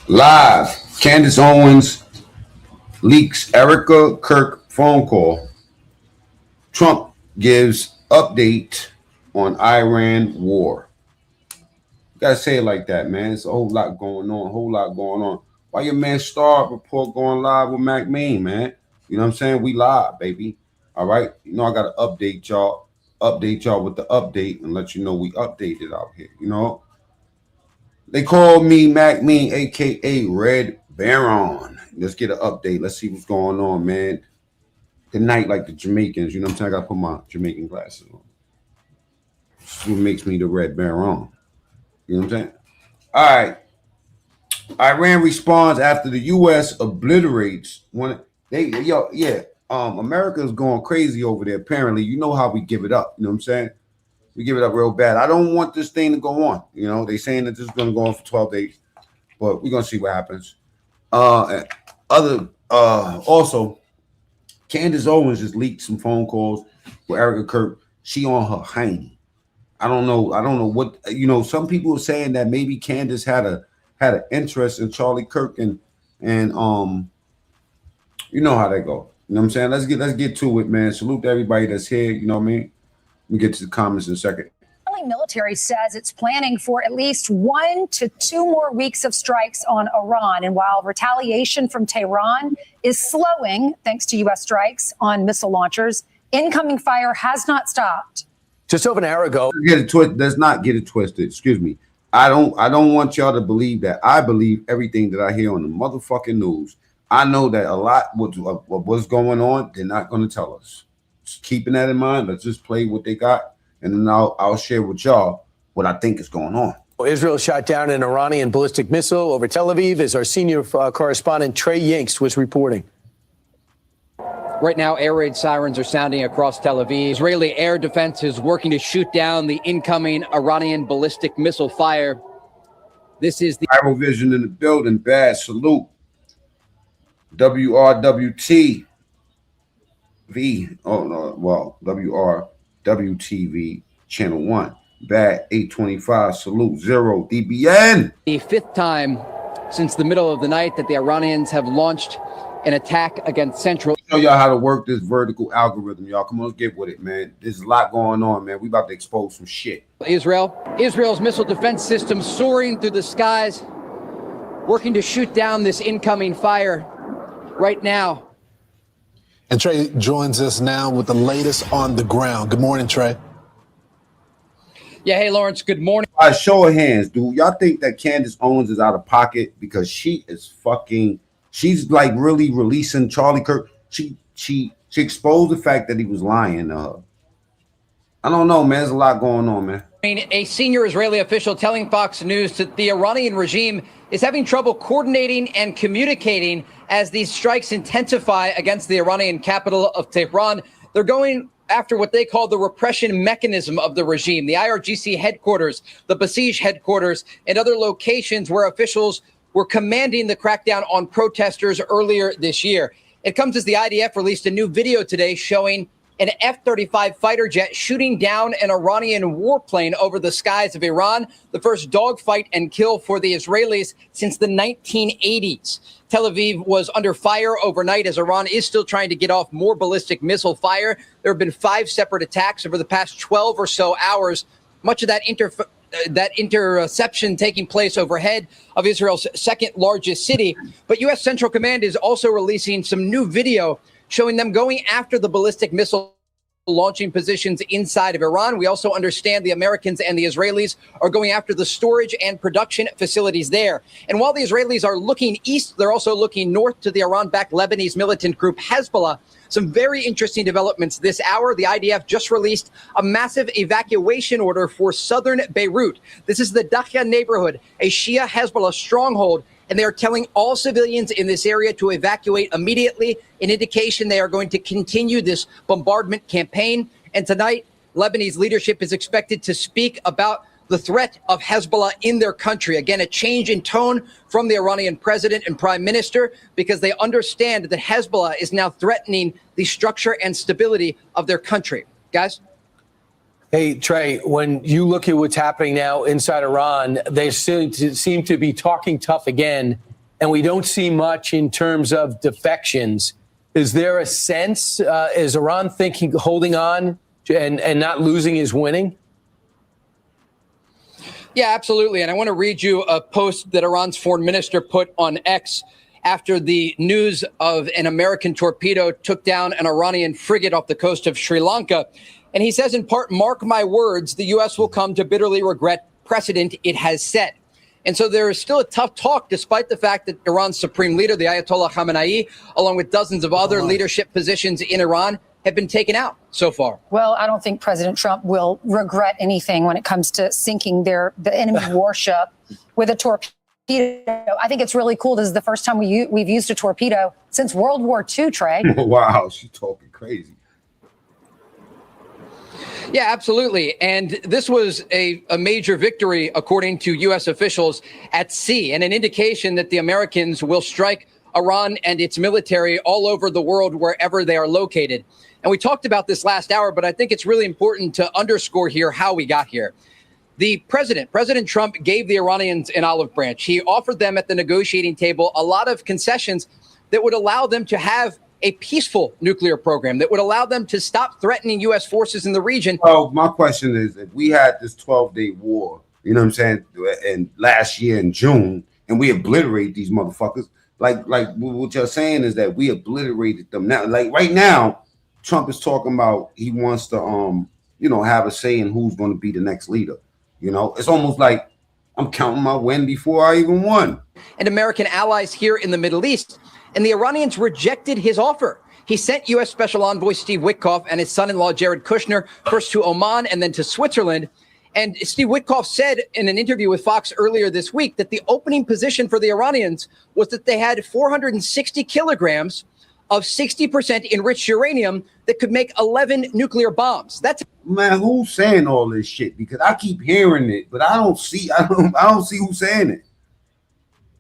Live. Candace Owens leaks Erika Kirk phone call. Trump gives update on Iran war. You gotta say it like that, man. It's a whole lot going on. Why your man Star Report going live with Mac Mean, man? You know what I'm saying? We live, baby. All right. You know I gotta update y'all with the update and let you know we updated out here. You know, they call me Mac Mean, aka Red Baron. Let's get an update. Let's see what's going on, man. Good night, like the Jamaicans. You know what I'm saying? I gotta put my Jamaican glasses on. This is what makes me the Red Baron. You know what I'm saying? All right. Iran responds after the U.S. obliterates one. America's going crazy over there. Apparently, you know how we give it up. You know what I'm saying? We give it up real bad. I don't want this thing to go on. You know, they saying that this is going to go on for 12 days, but we're going to see what happens. Also, Candace Owens just leaked some phone calls with Erika Kirk. She on her hiney. I don't know what, you know, some people are saying that maybe Candace had an interest in Charlie Kirk and you know how they go. You know what I'm saying? Let's get to it, man. Salute to everybody that's here. You know what I mean? We'll get to the comments in a second. The military says it's planning for at least 1 to 2 more weeks of strikes on Iran. And while retaliation from Tehran is slowing, thanks to U.S. strikes on missile launchers, incoming fire has not stopped. Just over an hour ago. Let's not get it twisted. Excuse me. I don't want y'all to believe that. I believe everything that I hear on the motherfucking news. I know that a lot of what's going on, they're not going to tell us. Just keeping that in mind, let's just play what they got, and then I'll share with y'all what I think is going on. Israel shot down an Iranian ballistic missile over Tel Aviv, as our senior correspondent Trey Yinks was reporting. Right now, air raid sirens are sounding across Tel Aviv. Israeli air defense is working to shoot down the incoming Iranian ballistic missile fire. This is the Viral Vision in the building. Bad salute. WRWTV. Oh no, well, WRWTV Channel 1. Bad 825. Salute 0 DBN. The 5th time since the middle of the night that the Iranians have launched an attack against central. Show y'all how to work this vertical algorithm, y'all. Come on, let's get with it, man. There's a lot going on, man. We about to expose some shit. Israel's missile defense system soaring through the skies, working to shoot down this incoming fire right now. And Trey joins us now with the latest on the ground. Good morning, Trey. Yeah, hey, Lawrence, good morning. All right, show of hands, dude. Y'all think that Candace Owens is out of pocket because she is fucking... She's like really releasing Charlie Kirk. She exposed the fact that he was lying to her. I don't know, man. There's a lot going on, man. A senior Israeli official telling Fox News that the Iranian regime is having trouble coordinating and communicating as these strikes intensify against the Iranian capital of Tehran. They're going after what they call the repression mechanism of the regime, the IRGC headquarters, the Basij headquarters, and other locations where officials were commanding the crackdown on protesters earlier this year. It comes as the IDF released a new video today showing an F-35 fighter jet shooting down an Iranian warplane over the skies of Iran, the first dogfight and kill for the Israelis since the 1980s. Tel Aviv was under fire overnight as Iran is still trying to get off more ballistic missile fire. There have been 5 separate attacks over the past 12 or so hours. Much of that interception taking place overhead of Israel's second largest city. But U.S. Central Command is also releasing some new video showing them going after the ballistic missile launching positions inside of Iran. We also understand the Americans and the Israelis are going after the storage and production facilities there. And while the Israelis are looking east, they're also looking north to the Iran-backed Lebanese militant group Hezbollah. Some very interesting developments this hour. The IDF just released a massive evacuation order for southern Beirut. This is the Dakhya neighborhood, a Shia Hezbollah stronghold, and they are telling all civilians in this area to evacuate immediately, an indication they are going to continue this bombardment campaign. And tonight, Lebanese leadership is expected to speak about the threat of Hezbollah in their country. Again, a change in tone from the Iranian president and prime minister, because they understand that Hezbollah is now threatening the structure and stability of their country. Guys? Hey, Trey, when you look at what's happening now inside Iran, they seem to be talking tough again and we don't see much in terms of defections. Is there a sense, is Iran thinking, holding on and not losing is winning? Yeah, absolutely. And I want to read you a post that Iran's foreign minister put on X after the news of an American torpedo took down an Iranian frigate off the coast of Sri Lanka. And he says, in part, mark my words, the U.S. will come to bitterly regret precedent it has set. And so there is still a tough talk, despite the fact that Iran's supreme leader, the Ayatollah Khamenei, along with dozens of other leadership positions in Iran, have been taken out so far. Well, I don't think President Trump will regret anything when it comes to sinking the enemy warship with a torpedo. I think it's really cool. This is the first time we've used a torpedo since World War II, Trey. Wow, she's talking crazy. Yeah, absolutely. And this was a major victory, according to U.S. officials, at sea, and an indication that the Americans will strike Iran and its military all over the world, wherever they are located. And we talked about this last hour, but I think it's really important to underscore here how we got here. The President Trump, gave the Iranians an olive branch. He offered them at the negotiating table a lot of concessions that would allow them to have a peaceful nuclear program, that would allow them to stop threatening U.S. forces in the region. Well, my question is, if we had this 12-day war, you know what I'm saying, and last year in June, and we obliterate these motherfuckers, like what you're saying is that we obliterated them. Now, like right now, Trump is talking about he wants to, have a say in who's going to be the next leader. You know, it's almost like I'm counting my win before I even won. And American allies here in the Middle East. And the Iranians rejected his offer. He sent U.S. Special Envoy Steve Witkoff and his son-in-law Jared Kushner first to Oman and then to Switzerland. And Steve Witkoff said in an interview with Fox earlier this week that the opening position for the Iranians was that they had 460 kilograms of 60% enriched uranium that could make 11 nuclear bombs. That's Man, who's saying all this shit? Because I keep hearing it, but I don't see who's saying it.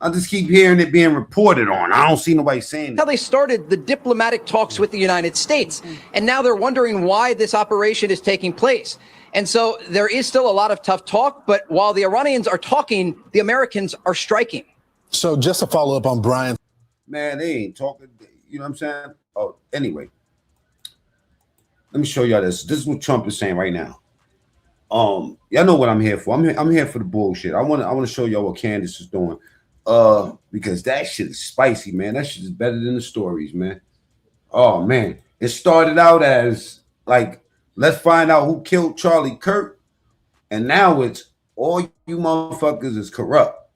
I just keep hearing it being reported on. I don't see nobody saying it. how they started the diplomatic talks with the United States. And now they're wondering why this operation is taking place. And so there is still a lot of tough talk, but while the Iranians are talking, the Americans are striking. So just to follow up on Brian. Man, they ain't talking. You know what I'm saying? Oh, anyway. Let me show y'all this. This is what Trump is saying right now. Y'all know what I'm here for. I'm here for the bullshit. I want to show y'all what Candace is doing. Because that shit is spicy, man. That shit is better than the stories, man. Oh man. It started out as like, let's find out who killed Charlie Kirk. And now it's all you motherfuckers is corrupt.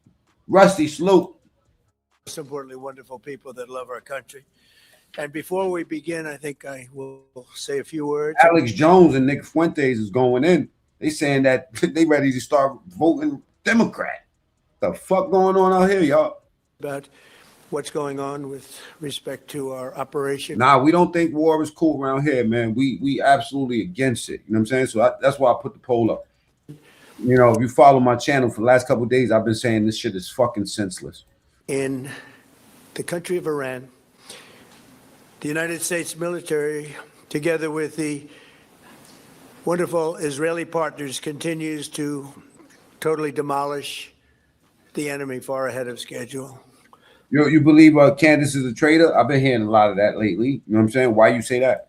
Rusty Slope. Most importantly, wonderful people that love our country. And before we begin, I think I will say a few words. Alex Jones and Nick Fuentes is going in. They saying that they ready to start voting Democrat. The fuck going on out here, y'all? About what's going on with respect to our operation. Nah, we don't think war is cool around here, man. We absolutely against it. You know what I'm saying? So that's why I put the poll up. You know, if you follow my channel for the last couple of days, I've been saying this shit is fucking senseless. In the country of Iran, the United States military, together with the wonderful Israeli partners, continues to totally demolish the enemy far ahead of schedule. You believe Candace is a traitor? I've been hearing a lot of that lately. You know what I'm saying? Why you say that?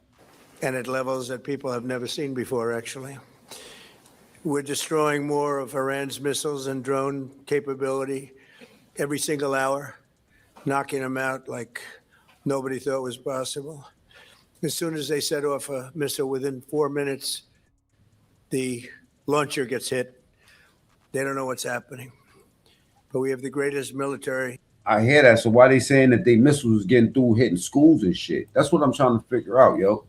And at levels that people have never seen before, actually. We're destroying more of Iran's missiles and drone capability every single hour, knocking them out like nobody thought was possible. As soon as they set off a missile, within 4 minutes, the launcher gets hit. They don't know what's happening. But we have the greatest military. I hear that. So why they saying that they missiles is getting through hitting schools and shit? That's what I'm trying to figure out, yo.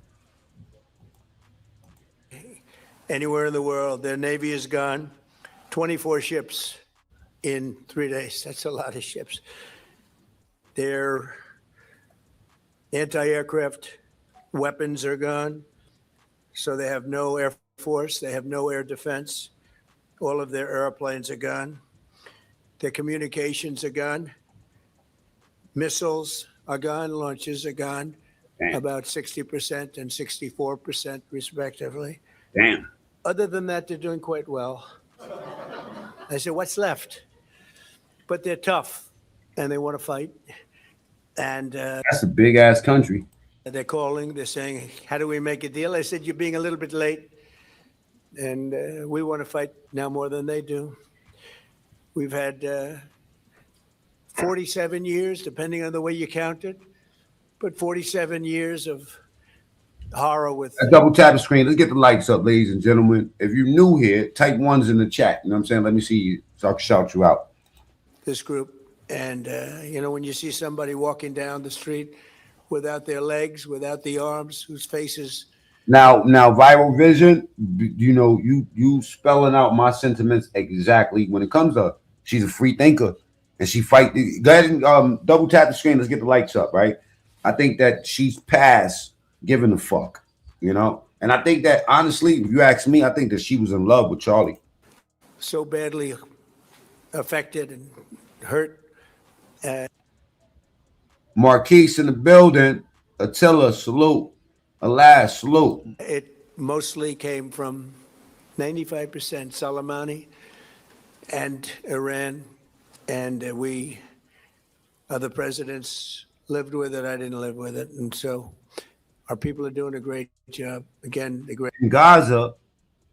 Anywhere in the world, their Navy is gone. 24 ships in 3 days. That's a lot of ships. Their anti-aircraft weapons are gone. So they have no air force. They have no air defense. All of their airplanes are gone. Their communications are gone. Missiles are gone. Launches are gone. Damn. About 60% and 64% respectively. Damn. Other than that, they're doing quite well. I said, what's left? But they're tough. and they want to fight. And That's a big ass country. they're calling, they're saying, how do we make a deal? I said, you're being a little bit late. And we want to fight now more than they do. We've had 47 years, depending on the way you count it, but 47 years of horror with. Double tap the screen. Let's get the lights up, ladies and gentlemen. If you're new here, type ones in the chat. You know what I'm saying? Let me see you so I can shout you out. This group. And, when you see somebody walking down the street without their legs, without the arms, whose faces. Now, Viral Vision, you spelling out my sentiments exactly when it comes to she's a free thinker and she fight. Go ahead and double tap the screen. Let's get the lights up, right? I think that she's past giving a fuck, and I think that honestly, if you ask me, I think that she was in love with Charlie. So badly affected and hurt. Marquise in the building. Attila, salute. Alas, salute. It mostly came from 95% Soleimani and Iran, and we, other presidents, lived with it. I didn't live with it, and so our people are doing a great job. Again, the great. In Gaza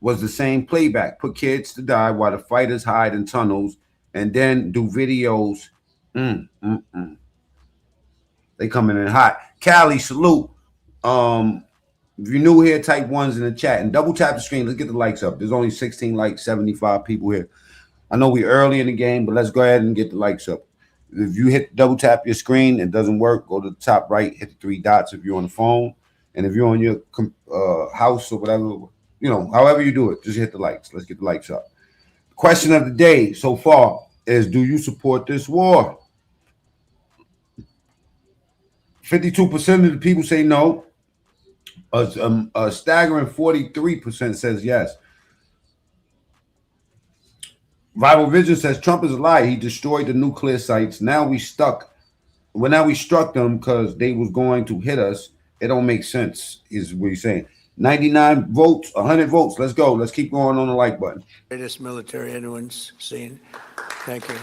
was the same playback. Put kids to die while the fighters hide in tunnels and then do videos. They coming in hot. Cali, salute. If you're new here, type ones in the chat and double tap the screen. Let's get the likes up. There's only 16 likes, 75 people here. I know we're early in the game, but let's go ahead and get the likes up. If you hit double tap your screen and it doesn't work, go to the top right, hit the 3 dots if you're on the phone. And if you're on your house or whatever, however you do it, just hit the likes. Let's get the likes up. Question of the day so far is, do you support this war? 52% of the people say no. A staggering 43% says yes. Viral Vision says Trump is a liar. He destroyed the nuclear sites. Now we struck them because they was going to hit us. It don't make sense, is what he's saying. 99 votes, 100 votes. Let's go. Let's keep going on the like button. Greatest military anyone's seen. Thank you.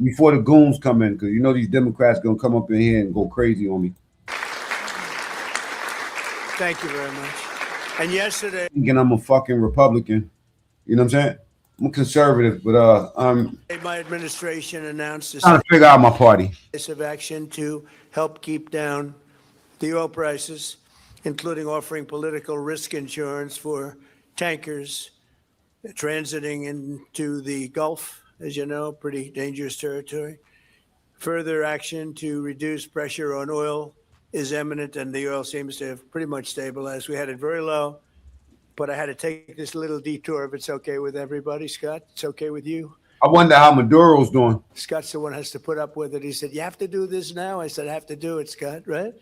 Before the goons come in, because these Democrats going to come up in here and go crazy on me. Thank you very much. And yesterday, thinking I'm a fucking Republican. You know what I'm saying? I'm a conservative, but my administration announced trying to figure out my party. Of action to help keep down the oil prices, including offering political risk insurance for tankers transiting into the Gulf, as you know, pretty dangerous territory. Further action to reduce pressure on oil is imminent, and the oil seems to have pretty much stabilized. We had it very low, but I had to take this little detour if it's okay with everybody. Scott, it's okay with you? I wonder how Maduro's doing. Scott's the one who has to put up with it. He said, you have to do this now. I said, I have to do it, Scott, right?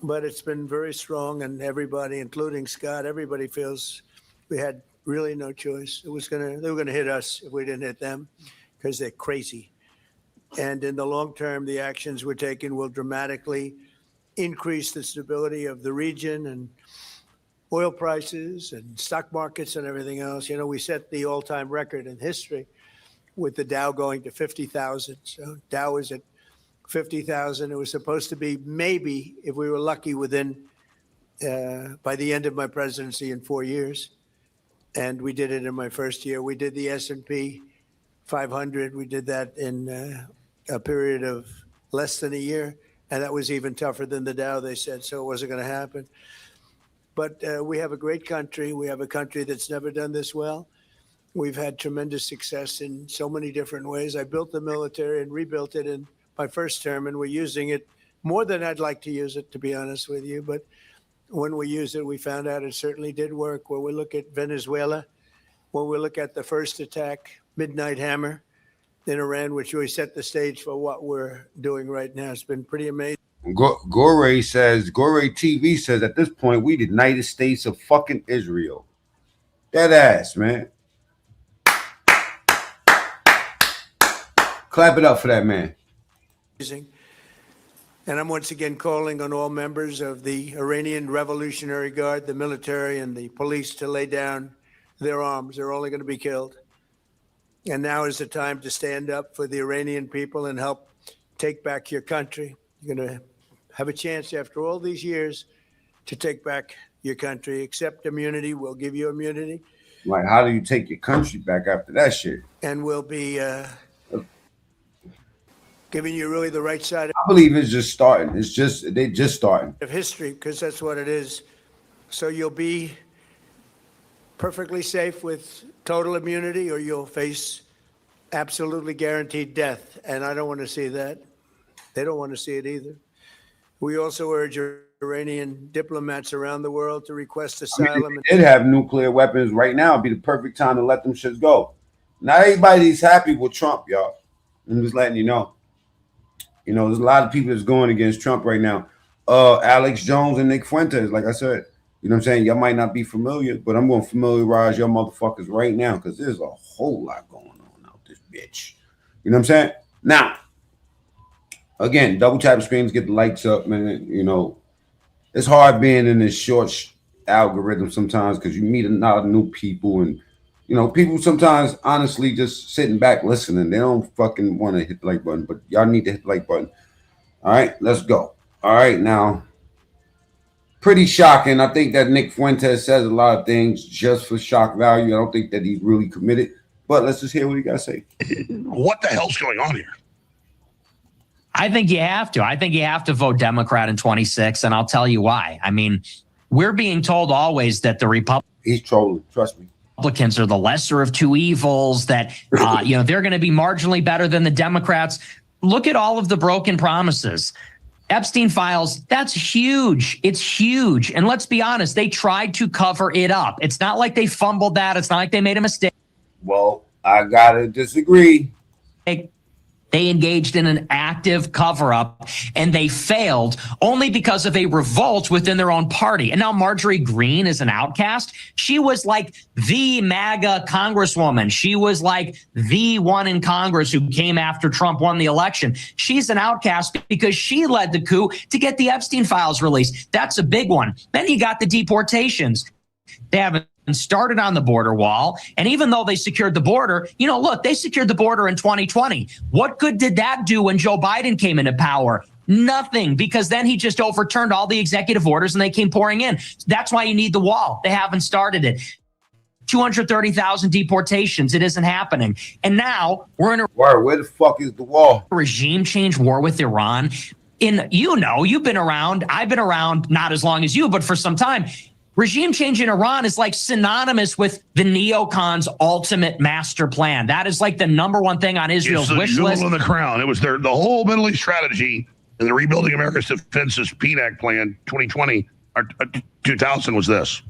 But it's been very strong, and everybody, including Scott, everybody feels we had really no choice. They were going to hit us if we didn't hit them because they're crazy. And in the long term, the actions we're taking will dramatically increase the stability of the region and oil prices and stock markets and everything else. We set the all-time record in history with the Dow going to 50,000. So Dow is at 50,000. It was supposed to be maybe, if we were lucky, within by the end of my presidency in 4 years. And we did it in my first year. We did the S&P 500. We did that in a period of less than a year. And that was even tougher than the Dow, they said, so it wasn't going to happen. But we have a great country. We have a country that's never done this well. We've had tremendous success in so many different ways. I built the military and rebuilt it in my first term, and we're using it more than I'd like to use it, to be honest with you. But when we used it, we found out it certainly did work. When we look at Venezuela, when we look at the first attack, Midnight Hammer, in Iran, which really set the stage for what we're doing right now. It's been pretty amazing. Gore TV says, at this point, we the United States of fucking Israel. That ass, man. Clap it up for that man. And I'm once again calling on all members of the Iranian Revolutionary Guard, the military, and the police to lay down their arms. They're only going to be killed. And now is the time to stand up for the Iranian people and help take back your country. You're going to have a chance after all these years to take back your country. Accept immunity. We'll give you immunity. Like, how do you take your country back after that shit? And we'll be giving you really the right side I believe it's just starting. They just starting. of history, because that's what it is. So you'll be perfectly safe with total immunity, or you'll face absolutely guaranteed death. And I don't want to see that. They don't want to see it either. We also urge Iranian diplomats around the world to request asylum. If they did have nuclear weapons right now, it'd be the perfect time to let them shits go. Not everybody's happy with Trump, y'all. I'm just letting you know. You know, there's a lot of people that's going against Trump right now. Alex Jones and Nick Fuentes, like I said. You know what I'm saying? Y'all might not be familiar, but I'm going to familiarize your motherfuckers right now, because there's a whole lot going on out this bitch. You know what I'm saying? Now, again, double tap the screens, get the lights up, man. You know, it's hard being in this short algorithm sometimes, because you meet a lot of new people, and you know, people sometimes honestly just sitting back listening. They don't fucking want to hit the like button, but y'all need to hit the like button. All right, let's go. All right, now, pretty shocking. I think that Nick Fuentes says a lot of things just for shock value. I don't think that he's really committed, but let's just hear what he got to say. What the hell's going on here? I think you have to. I think you have to vote Democrat in 26, and I'll tell you why. I mean, we're being told always that the He's trolling, trust me. Republicans are the lesser of two evils, that they're going to be marginally better than the Democrats. Look at all of the broken promises. Epstein files, that's huge. It's huge. And let's be honest, they tried to cover it up. It's not like they fumbled that. It's not like they made a mistake. Well, I gotta disagree. They engaged in an active cover-up, and they failed only because of a revolt within their own party. And now Marjorie Greene is an outcast. She was like the MAGA congresswoman. She was like the one in Congress who came after Trump won the election. She's an outcast because she led the coup to get the Epstein files released. That's a big one. Then you got the deportations. They haven't started on the border wall. And even though they secured the border, look, they secured the border in 2020. What good did that do when Joe Biden came into power? Nothing, because then he just overturned all the executive orders and they came pouring in. That's why you need the wall. They haven't started it. 230,000 deportations. It isn't happening. And now we're in a where the fuck is the wall? Regime change war with Iran. You've been around. I've been around, not as long as you, but for some time. Regime change in Iran is like synonymous with the neocons' ultimate master plan. That is like the number one thing on Israel's wish list. On the crown. It was the whole Middle East strategy and the Rebuilding America's Defenses PNAC plan 2020 or 2000 was this.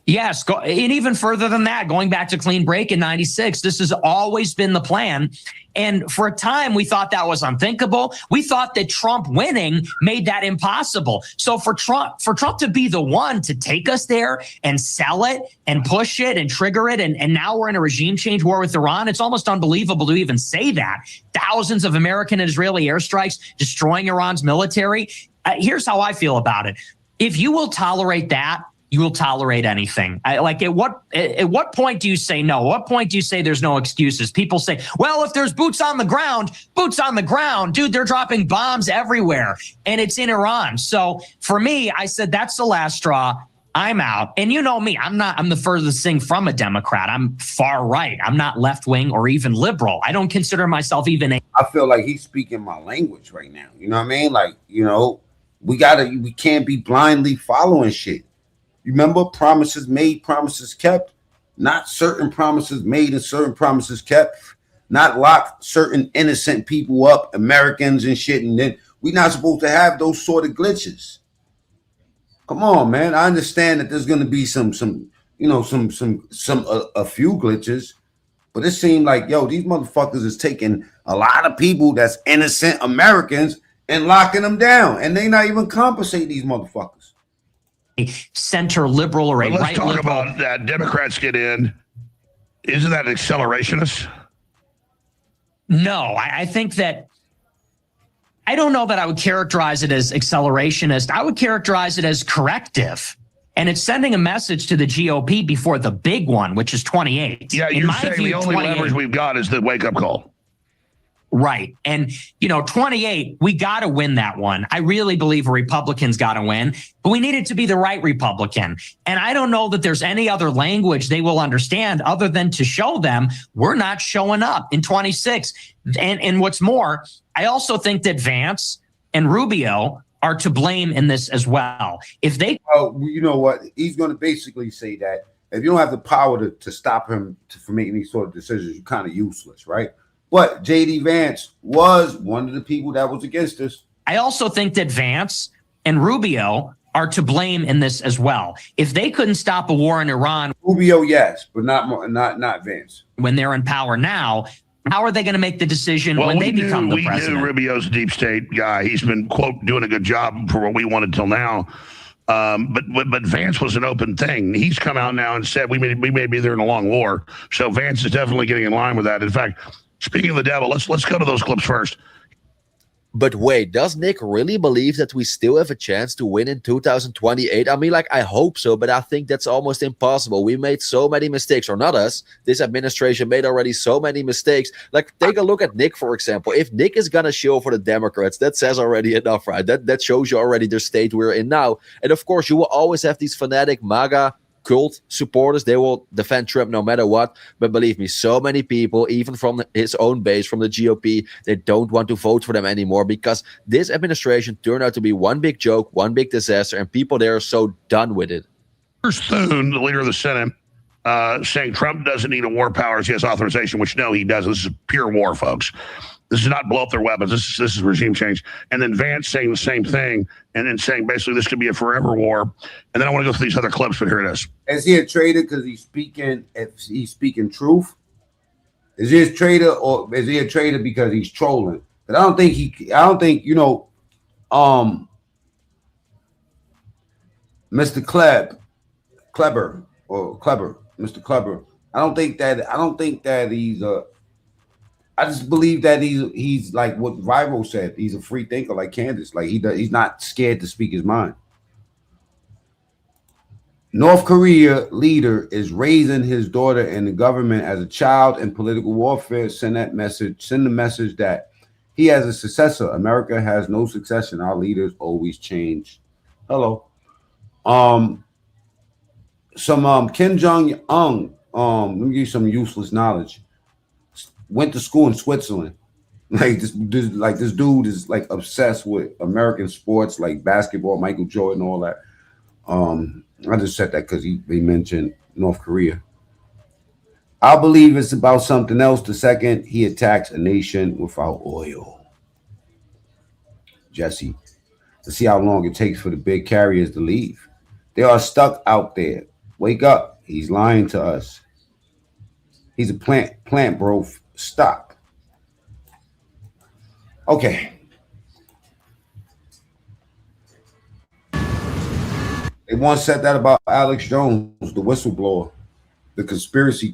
Yes, and even further than that, going back to clean break in 96, this has always been the plan. And for a time, we thought that was unthinkable. We thought that Trump winning made that impossible. So for Trump to be the one to take us there and sell it and push it and trigger it, and now we're in a regime change war with Iran, it's almost unbelievable to even say that. Thousands of American and Israeli airstrikes destroying Iran's military. Here's how I feel about it. If you will tolerate that, you will tolerate anything. At what point do you say no? At what point do you say there's no excuses? People say, well, if there's boots on the ground, dude, they're dropping bombs everywhere. And it's in Iran. So for me, I said, that's the last straw. I'm out. And you know me, I'm the furthest thing from a Democrat. I'm far right. I'm not left wing or even liberal. I don't consider myself even I feel like he's speaking my language right now. You know what I mean? Like, we can't be blindly following shit. Remember, promises made, promises kept. Not certain promises made and certain promises kept. Not lock certain innocent people up, Americans and shit. And then we're not supposed to have those sort of glitches. Come on, man. I understand that there's going to be a few glitches, but it seemed like, these motherfuckers is taking a lot of people that's innocent Americans and locking them down, and they not even compensate these motherfuckers. Center liberal or a right liberal. Let's talk about that. Democrats get in. Isn't that accelerationist? No, I think that I don't know that I would characterize it as accelerationist. I would characterize it as corrective. And it's sending a message to the GOP before the big one, which is 28. Yeah, you're saying the only leverage we've got is the wake-up call. Right. And, 28, we got to win that one. I really believe a Republican's got to win, but we need it to be the right Republican. And I don't know that there's any other language they will understand other than to show them we're not showing up in 26. And what's more, I also think that Vance and Rubio are to blame in this as well. If they... Well, you know what? He's going to basically say that if you don't have the power to stop him from making these sort of decisions, you're kind of useless, right? But J.D. Vance was one of the people that was against us. I also think that Vance and Rubio are to blame in this as well. If they couldn't stop a war in Iran, Rubio, yes, but not Vance. When they're in power now, how are they going to make the decision when they become the president? We knew Rubio's a deep state guy. He's been, quote, doing a good job for what we wanted till now. But Vance was an open thing. He's come out now and said we may be there in a long war. So Vance is definitely getting in line with that. In fact, speaking of the devil, let's go to those clips first. But wait, does Nick really believe that we still have a chance to win in 2028? I mean, I hope so, but I think that's almost impossible. We made so many mistakes, or not us. This administration made already so many mistakes. Take a look at Nick, for example. If Nick is going to show for the Democrats, that says already enough, right? That shows you already the state we're in now. And of course, you will always have these fanatic MAGA cult supporters. They will defend Trump no matter what. But believe me, so many people, even from his own base, from the GOP, they don't want to vote for them anymore because this administration turned out to be one big joke, one big disaster, and people there are so done with it. Here's Thune, the leader of the Senate, saying Trump doesn't need a war powers. He has authorization, which no, he doesn't. This is pure war, folks. This is not blow up their weapons. This is regime change. And then Vance saying the same thing and then saying basically this could be a forever war. And then I want to go through these other clips, but here it is. Is he a traitor because he's speaking truth? Is he a traitor or is he a traitor because he's trolling? But I don't think Mr. Clever, Mr. Clever. I don't think that he's I just believe that he's like what Viro said. He's a free thinker like Candace. Like he's not scared to speak his mind. North Korea leader is raising his daughter in the government as a child in political warfare. Send the message that he has a successor. America has no succession. Our leaders always change. Hello. Kim Jong-un. Let me give you some useless knowledge. Went to school in Switzerland. This dude is like obsessed with American sports, like basketball, Michael Jordan, all that. I just said that because he mentioned North Korea. I believe it's about something else. The second he attacks a nation without oil. Jesse, to see how long it takes for the big carriers to leave. They are stuck out there. Wake up. He's lying to us. He's a plant, bro. Stop. Okay. They once said that about Alex Jones, the whistleblower, the conspiracy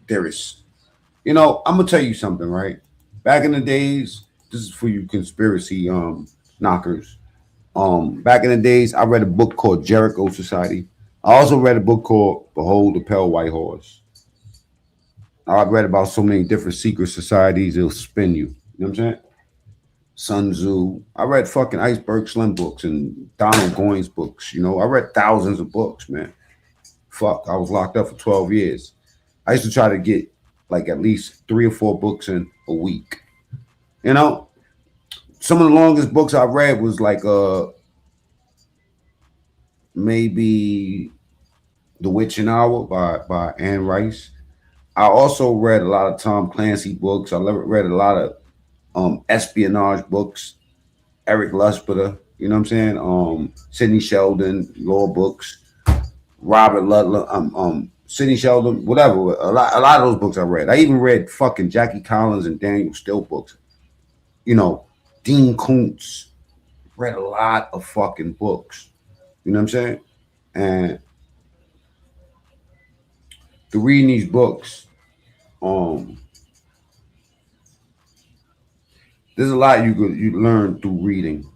theorist. I'm gonna tell you something, right? Back in the days, this is for you conspiracy knockers. Back in the days, I read a book called Jericho Society. I also read a book called Behold the Pale White Horse. I've read about so many different secret societies, it'll spin you. You know what I'm saying? Sun Tzu. I read fucking Iceberg Slim books and Donald Goines books. I read thousands of books, man. Fuck, I was locked up for 12 years. I used to try to get like at least 3 or 4 books in a week. Some of the longest books I read was like maybe The Witching Hour by Anne Rice. I also read a lot of Tom Clancy books. I read a lot of espionage books. Eric Lusberger, you know what I'm saying? Sidney Sheldon, law books. Robert Ludlum, Sidney Sheldon, whatever. A lot of those books I read. I even read fucking Jackie Collins and Daniel Still books. Dean Koontz. Read a lot of fucking books. You know what I'm saying? And to reading these books, there's a lot you learn through reading.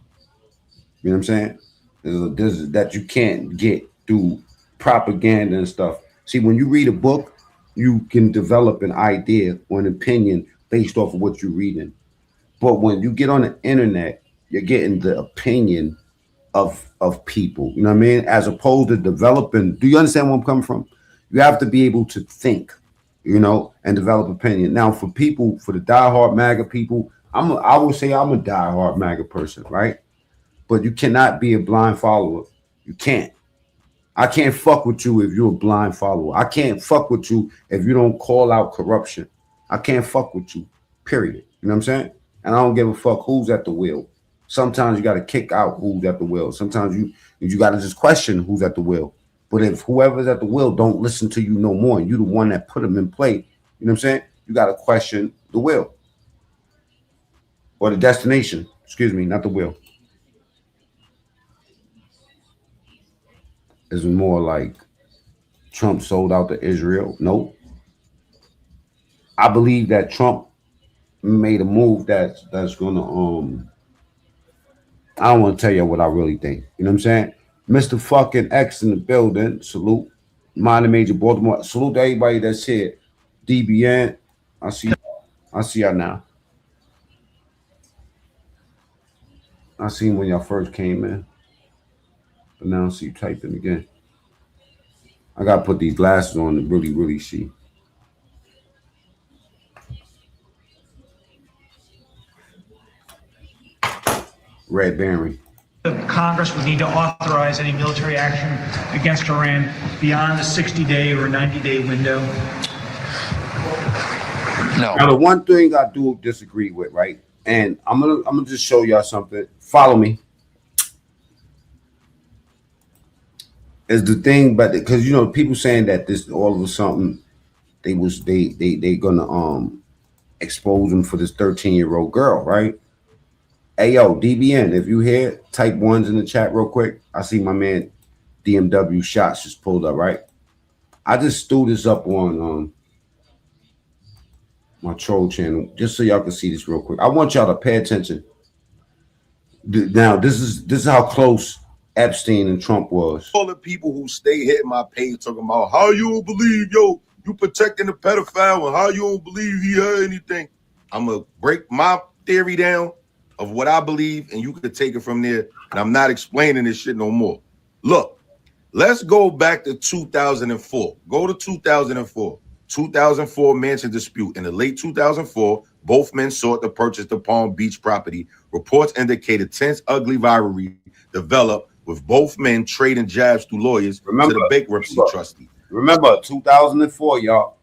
You know what I'm saying? There's that you can't get through propaganda and stuff. See, when you read a book, you can develop an idea or an opinion based off of what you're reading. But when you get on the internet, you're getting the opinion of people. You know what I mean? As opposed to developing. Do you understand where I'm coming from? You have to be able to think, you know, and develop opinion. Now, for people, for the diehard MAGA people, I would say I'm a diehard MAGA person, right? But you cannot be a blind follower. You can't. I can't fuck with you if you're a blind follower. I can't fuck with you if you don't call out corruption. I can't fuck with you, period. You know what I'm saying? And I don't give a fuck who's at the wheel. Sometimes you got to kick out who's at the wheel. Sometimes you got to just question who's at the wheel. But if whoever's at the wheel don't listen to you no more, and you're the one that put them in play, you know what I'm saying? You got to question the wheel. Or the destination. Excuse me, not the wheel. It's more like Trump sold out to Israel. Nope. I believe that Trump made a move that's gonna I don't want to tell you what I really think. You know what I'm saying? Mr. fucking X in the building. Salute. Minor Major Baltimore. Salute to everybody that's here. DBN. I see y'all now. I seen when y'all first came in. But now I see you typing again. I gotta put these glasses on to really, really see. Red Baron. Congress would need to authorize any military action against Iran beyond the 60-day or 90-day window? No. Now, the one thing I do disagree with, right? And I'm gonna just show y'all something. Follow me. Is the thing, but because you know people saying that this all of a sudden they gonna expose him for this 13-year-old girl, right? Hey yo, DBN, if you here, type ones in the chat real quick. I see my man DMW Shots just pulled up, right? I just threw this up on my troll channel just so y'all can see this real quick. I want y'all to pay attention. Now, this is how close Epstein and Trump was. All the people who stay hitting my page talking about how you don't believe, yo, you protecting the pedophile and how you don't believe he heard anything. I'm going to break my theory down of what I believe, and you can take it from there. And I'm not explaining this shit no more. Look, let's go back to 2004. Go to 2004. 2004 Mansion dispute. In the late 2004, both men sought to purchase the Palm Beach property. Reports indicated tense, ugly rivalry developed with both men trading jabs through lawyers to the bankruptcy trustee. Remember, 2004, y'all.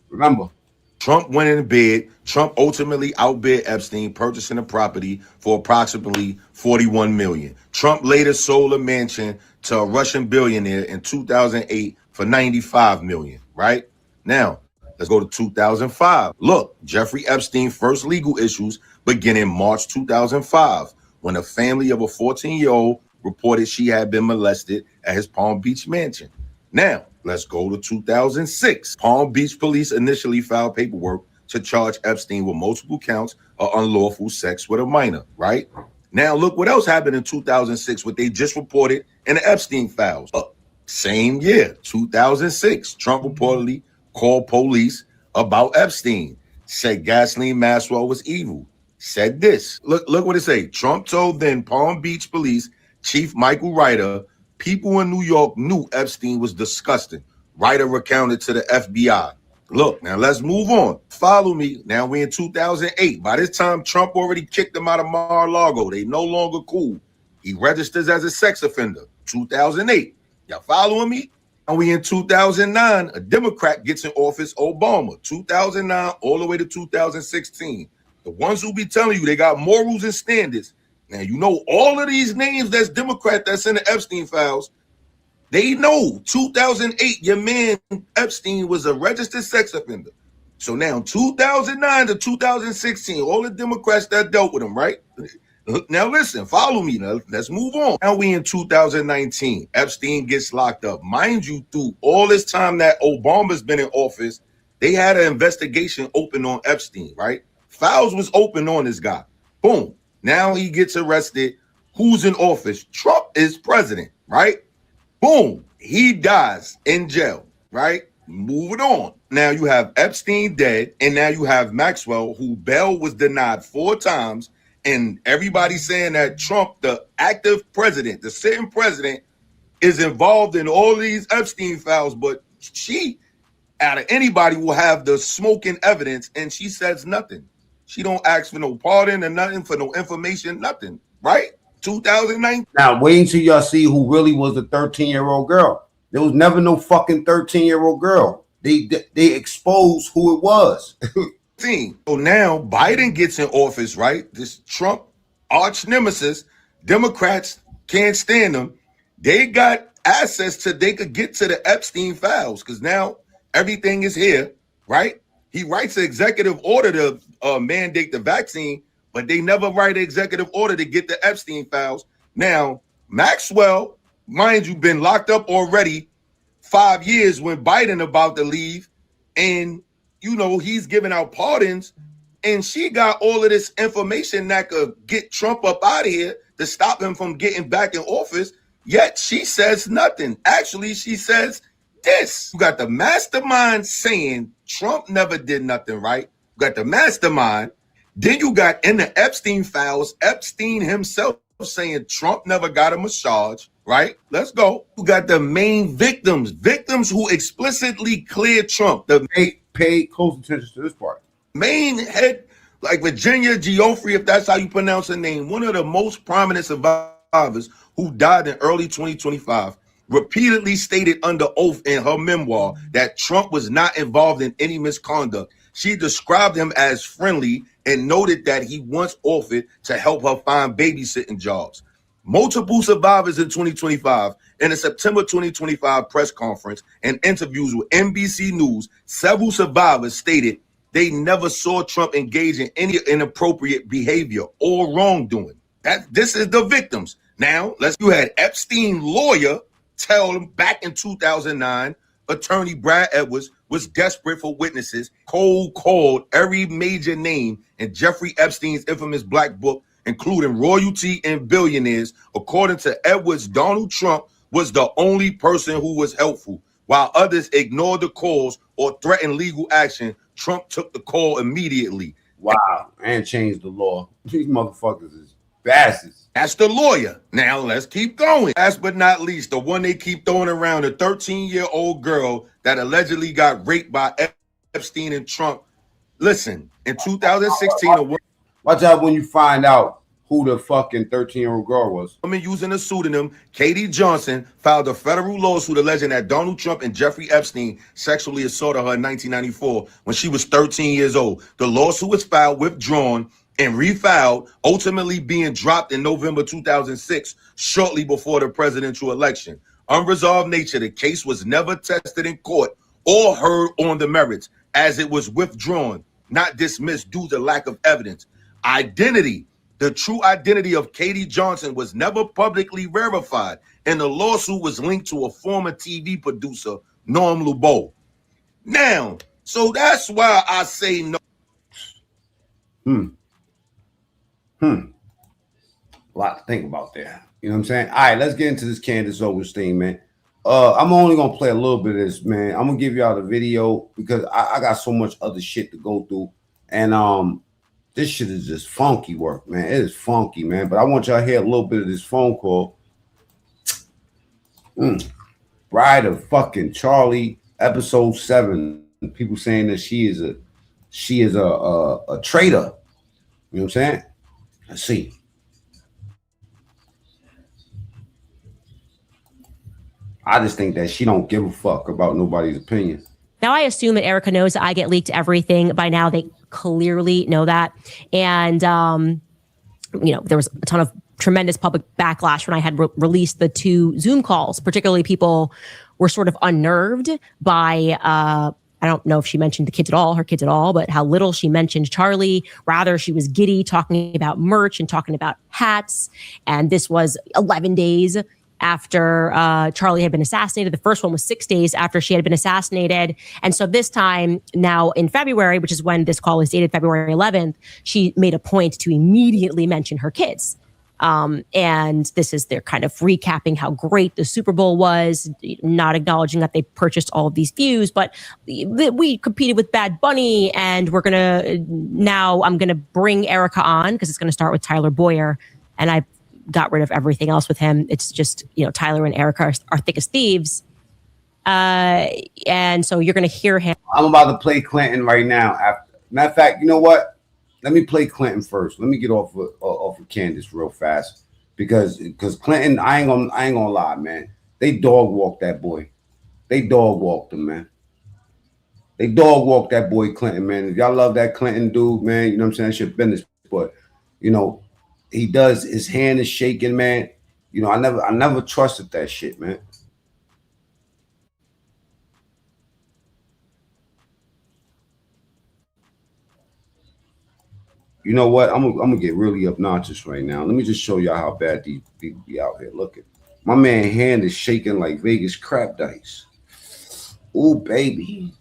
Remember. Trump went in bid. Trump ultimately outbid Epstein, purchasing the property for approximately $41 million. Trump later sold a mansion to a Russian billionaire in 2008 for $95 million, right? Now, let's go to 2005. Look, Jeffrey Epstein's first legal issues began in March 2005 when a family of a 14-year-old reported she had been molested at his Palm Beach mansion. Now, let's go to 2006. Palm Beach police initially filed paperwork to charge Epstein with multiple counts of unlawful sex with a minor, right? Now, look what else happened in 2006, what they just reported in the Epstein files. Same year, 2006, Trump reportedly called police about Epstein, said Ghislaine Maxwell was evil, said this. Look what it say. Trump told then Palm Beach police chief Michael Ryder, people in New York knew Epstein was disgusting. Ryder recounted to the FBI. Look, now let's move on. Follow me. Now we're in 2008. By this time, Trump already kicked him out of Mar-a-Lago. They no longer cool. He registers as a sex offender. 2008. Y'all following me? And we in 2009, a Democrat gets in office, Obama. 2009 all the way to 2016. The ones who be telling you they got morals and standards. Now, you know all of these names that's Democrat that's in the Epstein files. They know 2008, your man Epstein was a registered sex offender. So now 2009 to 2016, all the Democrats that dealt with him, right? Now listen, follow me. Now let's move on. Now we in 2019. Epstein gets locked up. Mind you, through all this time that Obama's been in office, they had an investigation open on Epstein, right? Files was open on this guy. Boom. Now he gets arrested. Who's in office? Trump is president, right? Boom. He dies in jail, right? Moving on. Now you have Epstein dead, and now you have Maxwell, who bail was denied 4 times, and everybody saying that Trump, the active president, the sitting president, is involved in all these Epstein files, but she, out of anybody, will have the smoking evidence, and she says nothing. She don't ask for no pardon or nothing, for no information, nothing, right? 2019. Now, wait until y'all see who really was the 13-year-old girl. There was never no fucking 13-year-old girl. They exposed who it was. So now Biden gets in office, right? This Trump arch nemesis. Democrats can't stand him. They got access to, they could get to the Epstein files because now everything is here, right? He writes an executive order to mandate the vaccine, but they never write an executive order to get the Epstein files. Now, Maxwell, mind you, been locked up already 5 years when Biden about to leave. And, you know, he's giving out pardons. And she got all of this information that could get Trump up out of here to stop him from getting back in office. Yet she says nothing. Actually, she says this. You got the mastermind saying Trump never did nothing, right? You got the mastermind. Then you got in the Epstein files, Epstein himself saying Trump never got a massage, right? Let's go. You got the main victims who explicitly cleared Trump. The Pay close attention to this part. Main head, like Virginia Giuffre, if that's how you pronounce her name, one of the most prominent survivors who died in early 2025, repeatedly stated under oath in her memoir that Trump was not involved in any misconduct. She described him as friendly and noted that he once offered to help her find babysitting jobs. Multiple survivors in 2025, in a September 2025 press conference and interviews with NBC News, several survivors stated they never saw Trump engage in any inappropriate behavior or wrongdoing. This is the victims. Now, you had Epstein lawyer tell him back in 2009, attorney Brad Edwards was desperate for witnesses, cold called every major name in Jeffrey Epstein's infamous Black Book, including royalty and billionaires. According to Edwards, Donald Trump was the only person who was helpful. While others ignored the calls or threatened legal action, Trump took the call immediately. Wow, and changed the law. These motherfuckers is bastards. That's the lawyer. Now let's keep going. Last but not least, the one they keep throwing around, the 13-year-old girl that allegedly got raped by Epstein and Trump. Listen, in 2016, watch out when you find out who the fucking 13-year-old girl was. Woman using a pseudonym, Katie Johnson, filed a federal lawsuit alleging that Donald Trump and Jeffrey Epstein sexually assaulted her in 1994 when she was 13 years old. The lawsuit was filed, withdrawn, and refiled, ultimately being dropped in November 2006, shortly before the presidential election. Unresolved nature, the case was never tested in court or heard on the merits, as it was withdrawn, not dismissed due to lack of evidence. Identity. The true identity of Katie Johnson was never publicly verified, and the lawsuit was linked to a former TV producer, Norm Lubow. Now, so that's why I say no. A lot to think about there. You know what I'm saying? All right, let's get into this Candace Owens thing, man. I'm only gonna play a little bit of this, man. I'm gonna give y'all the video because I got so much other shit to go through, and this shit is just funky work, man. It is funky, man. But I want y'all to hear a little bit of this phone call. Bride of fucking Charlie, episode 7. People saying that she is a traitor. You know what I'm saying? Let's see. I just think that she don't give a fuck about nobody's opinion. Now, I assume that Erika knows that I get leaked everything. By now, they clearly know that. And, there was a ton of tremendous public backlash when I had released the 2 Zoom calls. Particularly, people were sort of unnerved by, I don't know if she mentioned her kids at all, but how little she mentioned Charlie. Rather, she was giddy talking about merch and talking about hats. And this was 11 days after Charlie had been assassinated. The first one was 6 days after she had been assassinated. And so this time, now in February, which is when this call is dated, February 11th, she made a point to immediately mention her kids. And this is their kind of recapping how great the Super Bowl was, not acknowledging that they purchased all of these views, but we competed with Bad Bunny, and I'm gonna bring Erika on because it's gonna start with Tyler Boyer, and I got rid of everything else with him. It's just, Tyler and Erika are thick as thieves. And so you're gonna hear him. I'm about to play Clinton right now. Matter of fact, you know what? Let me play Clinton first. Let me get off of Candace real fast because Clinton, I ain't gonna lie, man. They dog walked that boy. They dog walked him, man. They dog walked that boy Clinton, man. If y'all love that Clinton dude, man, you know what I'm saying? That's your business. But he does. His hand is shaking, man. I never trusted that shit, man. You know what? I'm gonna get really obnoxious right now. Let me just show y'all how bad these people be out here. Look at my man hand is shaking like Vegas crap dice. Ooh, baby.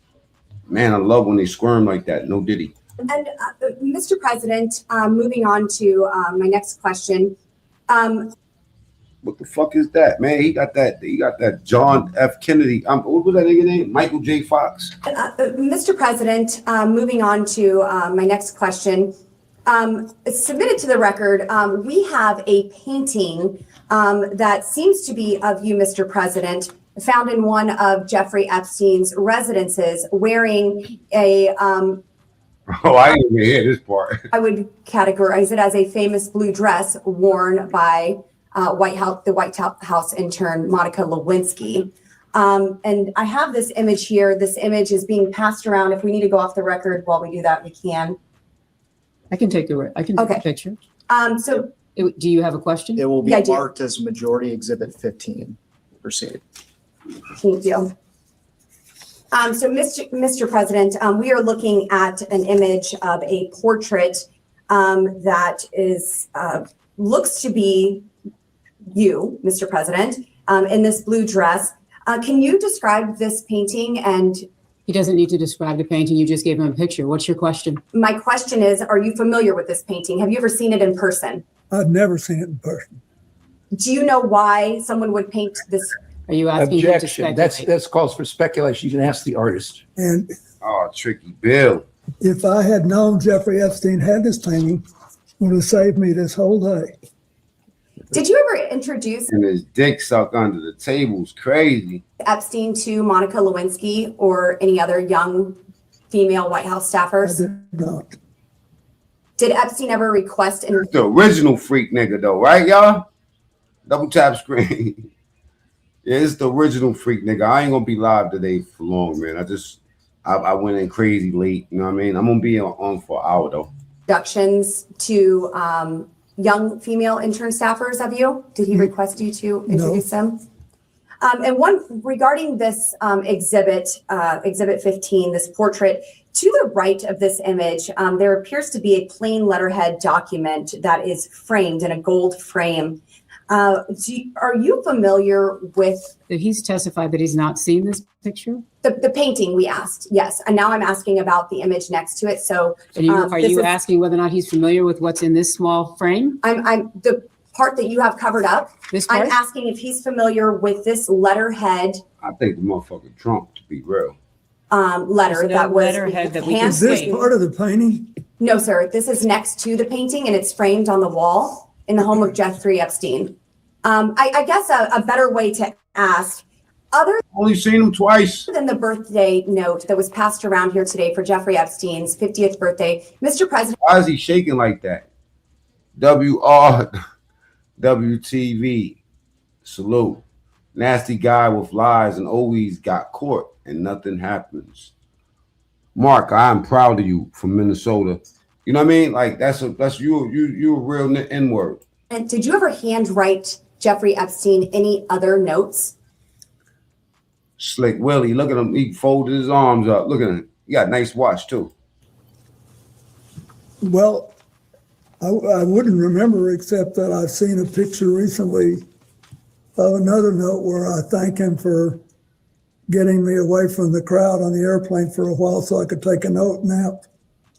Man, I love when they squirm like that. No diddy. And Mr. President, moving on to my next question. What the fuck is that, man? He got that John F. Kennedy. What was that nigga name? Michael J. Fox. Mr. President, moving on to my next question. Submitted to the record, we have a painting that seems to be of you, Mr. President, found in one of Jeffrey Epstein's residences wearing a... Oh, I didn't even hear this part. I would categorize it as a famous blue dress worn by the White House intern, Monica Lewinsky. And I have this image here. This image is being passed around. If we need to go off the record while we do that, we can. I can take the picture. Do you have a question? It will be marked as Majority Exhibit 15. Proceed. Thank you. So, Mr. President, we are looking at an image of a portrait that is looks to be you, Mr. President, in this blue dress. Can you describe this painting? And he doesn't need to describe the painting. You just gave him a picture. What's your question? My question is, are you familiar with this painting? Have you ever seen it in person? I've never seen it in person. Do you know why someone would paint this? Are you asking him to speculate? That's calls for speculation. You can ask the artist. And tricky Bill. If I had known Jeffrey Epstein had this painting, would have saved me this whole day. Did you ever introduce and his dick sucked under the table's crazy Epstein to Monica Lewinsky or any other young female White House staffers? I did not. Did Epstein ever request the original freak nigga though, right, y'all? Double tap screen. Yeah, it's the original freak nigga. I ain't gonna be live today for long, man. I went in crazy late. You know what I mean? I'm gonna be on for an hour though. Introductions to young female intern staffers of you? Did he request you to introduce them? And one regarding this exhibit 15, this portrait, to the right of this image, there appears to be a plain letterhead document that is framed in a gold frame. Are you familiar with? He's testified that he's not seen this picture? The painting we asked, yes. And now I'm asking about the image next to it. So are you asking whether or not he's familiar with what's in this small frame? I'm the part that you have covered up. This part? I'm asking if he's familiar with this letterhead. I think the motherfucker Trump, to be real. Letter that was letterhead that we Is this part of the painting? No, sir. This is next to the painting and it's framed on the wall in the home of Jeffrey Epstein. I guess a better way to ask, only seen him twice. Than the birthday note that was passed around here today for Jeffrey Epstein's 50th birthday, Mr. President. Why is he shaking like that? WTV, salute. Nasty guy with lies and always got caught and nothing happens. Mark, I am proud of you from Minnesota. You know what I mean? Like that's you a real N-word. And did you ever handwrite Jeffrey Epstein any other notes? Slick Willie, look at him. He folded his arms up. Look at him. He got a nice watch too. Well, I wouldn't remember except that I've seen a picture recently of another note where I thank him for getting me away from the crowd on the airplane for a while so I could take a nap.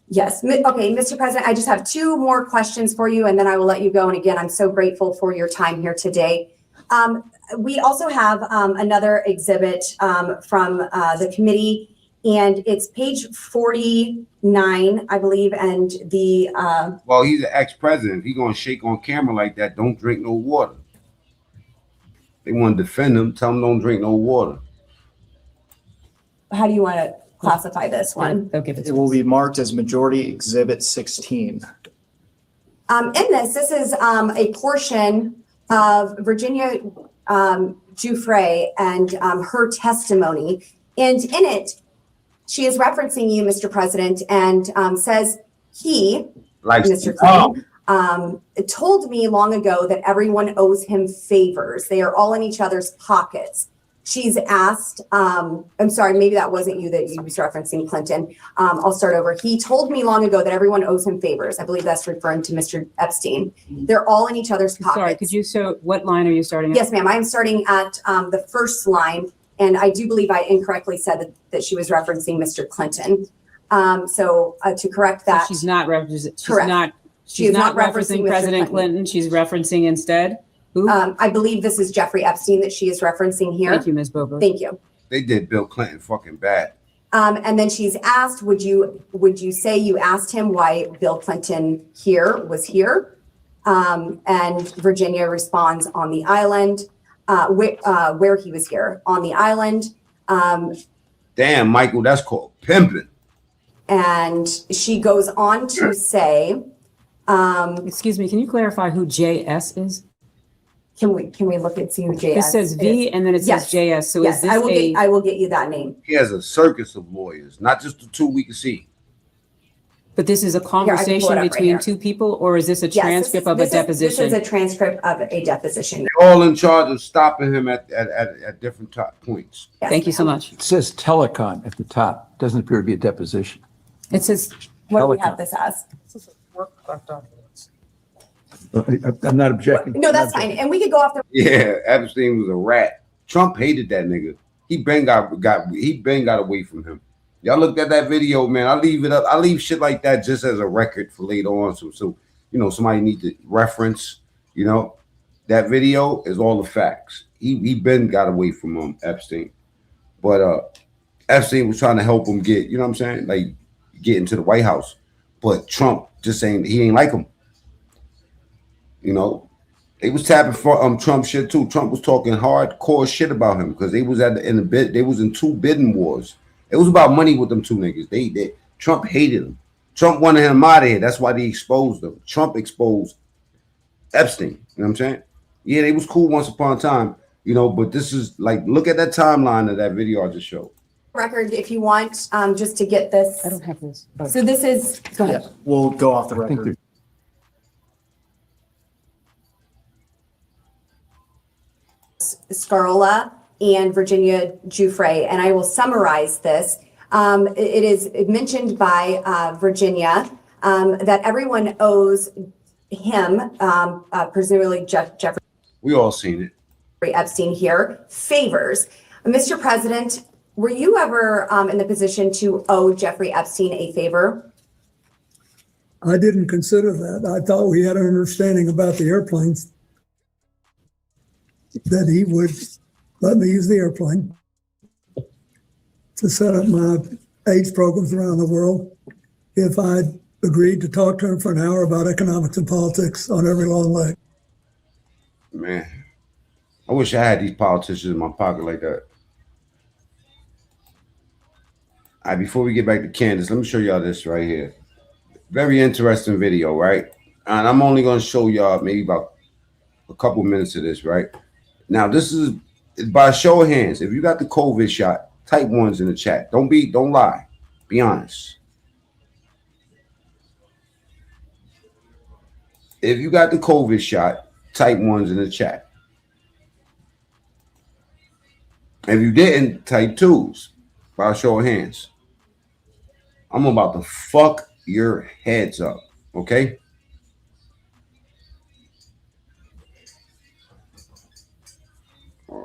Yes. Okay, Mr. President, I just have two more questions for you, and then I will let you go. And again, I'm so grateful for your time here today. We also have another exhibit from the committee, and it's page 49, I believe. And the well, he's an ex-president. If he's gonna shake on camera like that, don't drink no water. They want to defend him. Tell him don't drink no water. how do you want to classify this one? They'll give it It will be marked as Majority Exhibit 16. In this is a portion of Virginia Giuffre and her testimony. And in it, she is referencing you, Mr. President, and says he, Like Mr. Clinton, told me long ago that everyone owes him favors. They are all in each other's pockets. She's asked, I'm sorry, maybe that wasn't you that you was referencing, Clinton. I'll start over. He told me long ago that everyone owes him favors. I believe that's referring to Mr. Epstein. They're all in each other's pockets. Sorry, could you, so what line are you starting at? Yes, ma'am. I'm starting at the first line, and I do believe I incorrectly said that she was referencing Mr. Clinton. So to correct that. So she's not referencing. Correct. She's not referencing Mr. President Clinton. She's referencing instead. Who? I believe this is Jeffrey Epstein that she is referencing here. Thank you, Ms. Bobo. Thank you. They did Bill Clinton fucking bad. And then she's asked, would you say you asked him why Bill Clinton was here? And Virginia responds on the island, where he was here on the island. Damn, Michael, that's called pimping. And she goes on to say, excuse me, can you clarify who JS is? Can we look and see who JS is? This says V and then it says JS. So yes, is this I will get you that name. He has a circus of lawyers, not just the two we can see. But this is a conversation between two people, or is this a transcript of a deposition? This is a transcript of a deposition. They're all in charge of stopping him at different points. Yes. Thank you so much. It says telecon at the top. Doesn't appear to be a deposition. It says, what do we have this as? I'm not objecting. No, that's fine. And we could go off the. Yeah, Epstein was a rat. Trump hated that nigga. He been got away from him. Y'all looked at that video, man. I leave it up. I leave shit like that just as a record for later on. So you know, somebody need to reference. You know, that video is all the facts. He been got away from Epstein, but Epstein was trying to help him get, you know what I'm saying, like get into the White House. But Trump just saying he ain't like him. You know, they was tapping for Trump shit too. Trump was talking hardcore shit about him because they was they was in two bidding wars. It was about money with them two niggas. Trump hated him. Trump wanted him out of here. That's why they exposed him. Trump exposed Epstein. You know what I'm saying? Yeah, they was cool once upon a time, you know, but this is like, look at that timeline of that video I just showed. Record if you want, just to get this. I don't have this. So this is, go ahead. Yeah, we'll go off the record. Scarola and Virginia Giuffre, and I will summarize this. It is mentioned by Virginia that everyone owes him, presumably Jeffrey. We all seen it. Epstein here, favors. Mr. President, were you ever in the position to owe Jeffrey Epstein a favor? I didn't consider that. I thought we had an understanding about the airplanes, that he would let me use the airplane to set up my AIDS programs around the world if I'd agreed to talk to him for an hour about economics and politics on every long leg. Man, I wish I had these politicians in my pocket like that. All right, before we get back to Candace, let me show y'all this right here. Very interesting video, right? And I'm only going to show y'all maybe about a couple minutes of this, right? Now, this is by show of hands. If you got the COVID shot, type ones in the chat. Don't lie. Be honest. If you got the COVID shot, type ones in the chat. If you didn't, type twos by show of hands. I'm about to fuck your heads up, okay?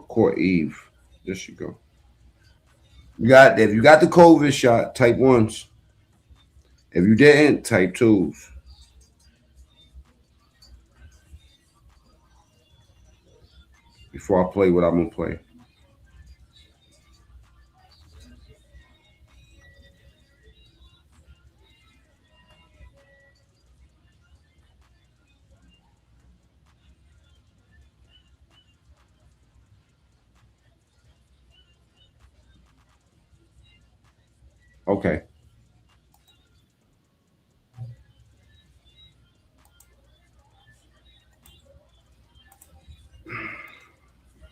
Court Eve. There you go. If you got the COVID shot, type ones. If you didn't, type 2s. Before I play what I'm gonna play. Okay.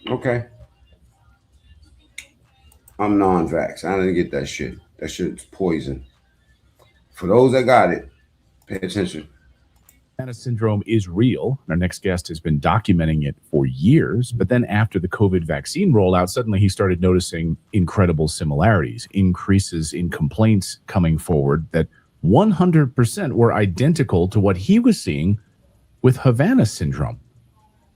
Okay. I'm non-vax. I didn't get that shit. That shit's poison. For those that got it, pay attention. Havana syndrome is real. Our next guest has been documenting it for years, but then after the COVID vaccine rollout, suddenly he started noticing incredible similarities, increases in complaints coming forward that 100% were identical to what he was seeing with Havana syndrome.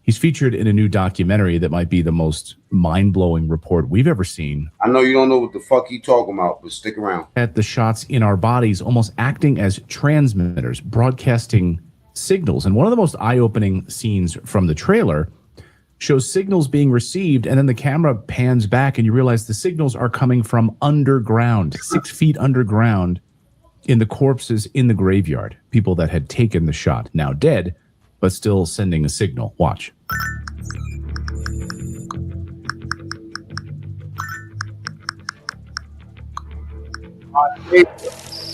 He's featured in a new documentary that might be the most mind-blowing report we've ever seen. I know you don't know what the fuck he talking about, but stick around. At the shots in our bodies almost acting as transmitters, broadcasting signals. And one of the most eye-opening scenes from the trailer shows signals being received, and then the camera pans back and you realize the signals are coming from underground, 6 feet underground, in the corpses in the graveyard. People that had taken the shot, now dead, but still sending a signal. Watch.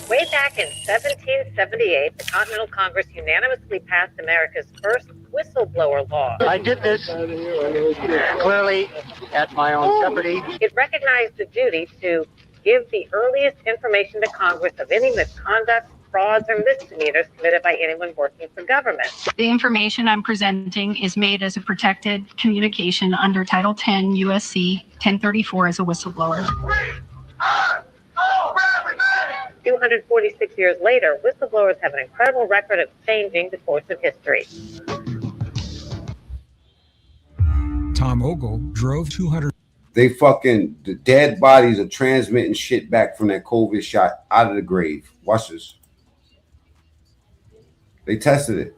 Way back in 1778, the Continental Congress unanimously passed America's first whistleblower law. I did this clearly at my own jeopardy. It recognized the duty to give the earliest information to Congress of any misconduct, frauds, or misdemeanors committed by anyone working for government. The information I'm presenting is made as a protected communication under Title 10 USC 1034 as a whistleblower. 246 years later, whistleblowers have an incredible record of changing the course of history. Tom Ogle drove 200. They fucking, the dead bodies are transmitting shit back from that COVID shot out of the grave. Watch this. They tested it.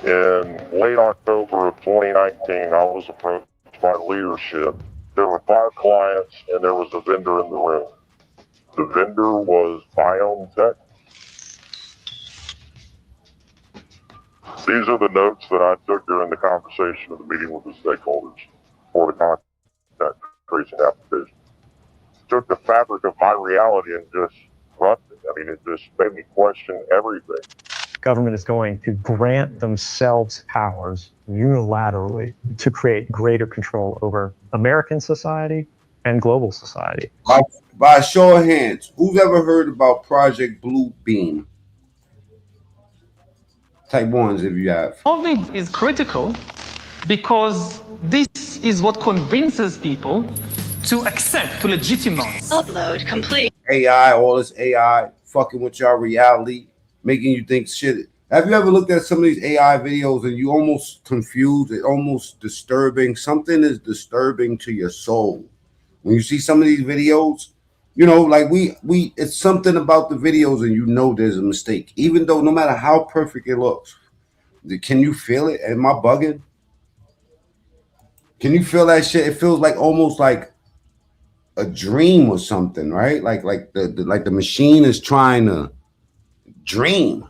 In late October of 2019, I was approached by leadership. There were 5 clients and there was a vendor in the room. The vendor was BioNTech. These are the notes that I took during the conversation of the meeting with the stakeholders for the contact tracing application. Took the fabric of my reality and just rushed it. I mean, it just made me question everything. Government is going to grant themselves powers unilaterally to create greater control over American society and global society. By a show of hands, who's ever heard about Project Blue Beam? Type 1s if you have. COVID is critical because this is what convinces people to accept, to legitimize. Upload complete. AI, all this AI fucking with your reality, making you think shit. Have you ever looked at some of these AI videos and you almost confused, it almost disturbing? Something is disturbing to your soul. When you see some of these videos, you know, like we it's something about the videos and you know there's a mistake. Even though no matter how perfect it looks, can you feel it? Am I bugging? Can you feel that shit? It feels like almost like a dream or something, right? Like the machine is trying to dream.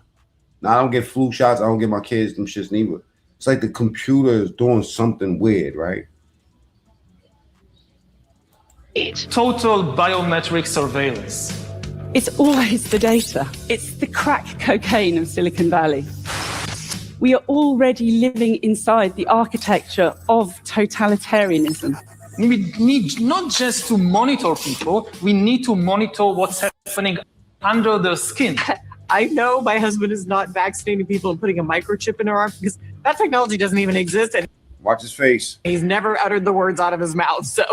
Now, I don't get flu shots. I don't get my kids them shits neither. It's like the computer is doing something weird, right? Total biometric surveillance. It's always the data. It's the crack cocaine of Silicon Valley. We are already living inside the architecture of totalitarianism. We need not just to monitor people, we need to monitor what's happening under their skin. I know my husband is not vaccinating people and putting a microchip in their arm because that technology doesn't even exist. And watch his face. He's never uttered the words out of his mouth. So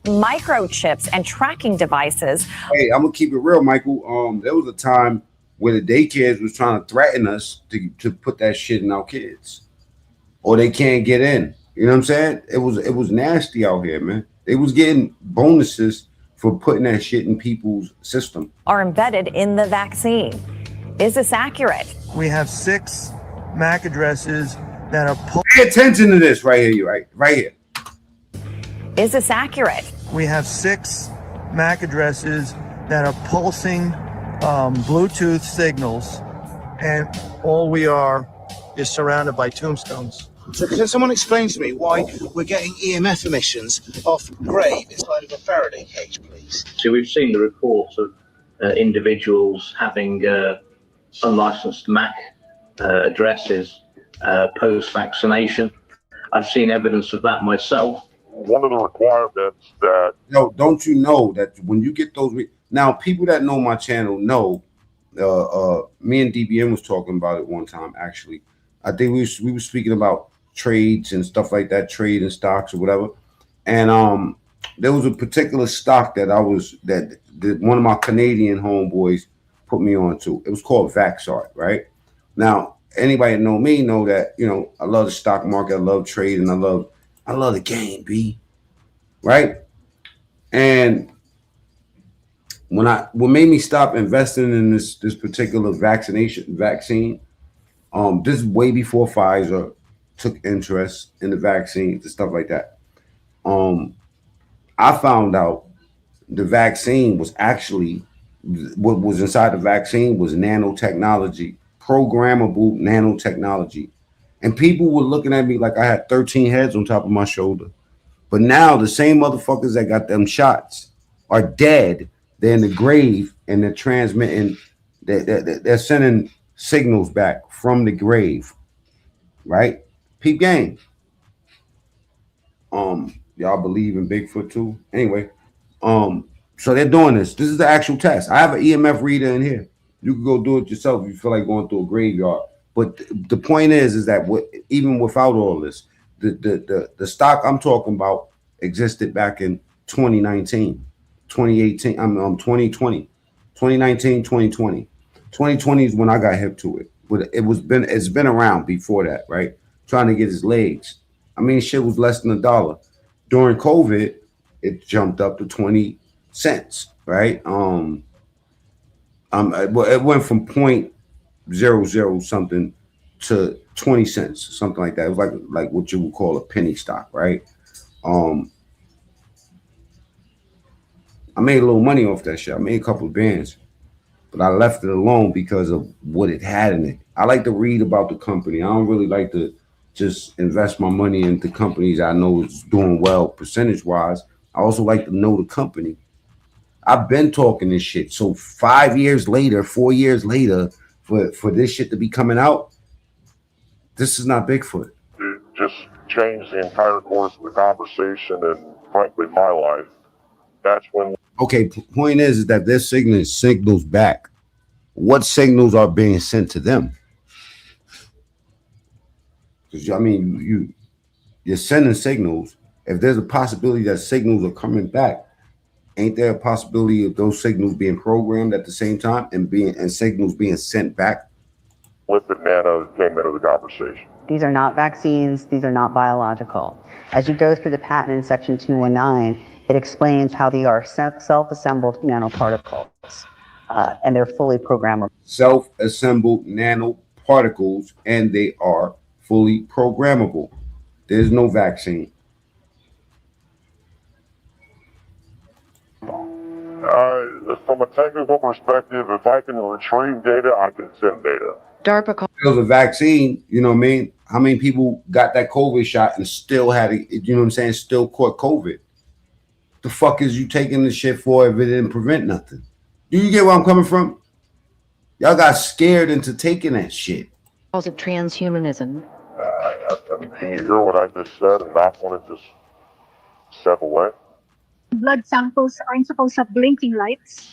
microchips and tracking devices. Hey, I'm gonna keep it real, Michael. There was a time where the daycares was trying to threaten us to put that shit in our kids, or they can't get in. You know what I'm saying? It was nasty out here, man. They was getting bonuses for putting that shit in people's system. Are embedded in the vaccine. Is this accurate? We have 6 MAC addresses that are. Pay attention to this right here, right here. Is this accurate? We have 6 MAC addresses that are pulsing Bluetooth signals, and all we are is surrounded by tombstones. So can someone explain to me why we're getting EMF emissions off grave inside of a Faraday cage, please? So we've seen the reports of individuals having unlicensed MAC addresses post-vaccination. I've seen evidence of that myself. One of the requirements that... No, don't you know that when you get those... Now, people that know my channel know, me and DBN was talking about it one time, actually. I think we were speaking about trades and stuff like that, trade and stocks or whatever. And there was a particular stock that one of my Canadian homeboys put me on to. It was called Vaxart, right? Now, anybody that know me know that, you know, I love the stock market, I love trade, and I love the game, B. Right? And what made me stop investing in this particular vaccine, this is way before Pfizer took interest in the vaccines and stuff like that. I found out the vaccine was actually, what was inside the vaccine was nanotechnology, programmable nanotechnology. And people were looking at me like I had 13 heads on top of my shoulder. But now the same motherfuckers that got them shots are dead. They're in the grave and they're transmitting, they're sending signals back from the grave. Right? Peep game. Y'all believe in Bigfoot too? Anyway, so they're doing this. This is the actual test. I have an EMF reader in here. You can go do it yourself if you feel like going through a graveyard. But the point is that even without all this, the stock I'm talking about existed back in 2019, 2018, 2020, 2019, 2020. 2020 is when I got hip to it. But it's been around before that, right? Trying to get his legs. I mean, shit was less than $1. During COVID, it jumped up to 20 cents, right? It went from 0.00 something to 20 cents, something like that. It was like what you would call a penny stock, right? I made a little money off that shit. I made a couple of bands, but I left it alone because of what it had in it. I like to read about the company. I don't really like to just invest my money into companies I know is doing well percentage-wise. I also like to know the company. I've been talking this shit. So 4 years later, for this shit to be coming out, this is not Bigfoot. It just changed the entire course of the conversation and frankly my life. That's when... Okay, point is that they're sending signals back. What signals are being sent to them? Because, I mean, you're sending signals. If there's a possibility that signals are coming back, ain't there a possibility of those signals being programmed at the same time and signals being sent back? Lipid nano came into the conversation. These are not vaccines. These are not biological. As you go through the patent in section 219, it explains how they are self-assembled nanoparticles, and they're fully programmable. Self-assembled nanoparticles, and they are fully programmable. There's no vaccine. From a technical perspective, if I can retrieve data, I can send data. DARPA. It was a vaccine, you know what I mean? How many people got that COVID shot and still had it, you know what I'm saying, still caught COVID? The fuck is you taking this shit for if it didn't prevent nothing? Do you get where I'm coming from? Y'all got scared into taking that shit. Calls it transhumanism. Do you hear what I just said and not want to just step away? Blood samples aren't supposed to have blinking lights,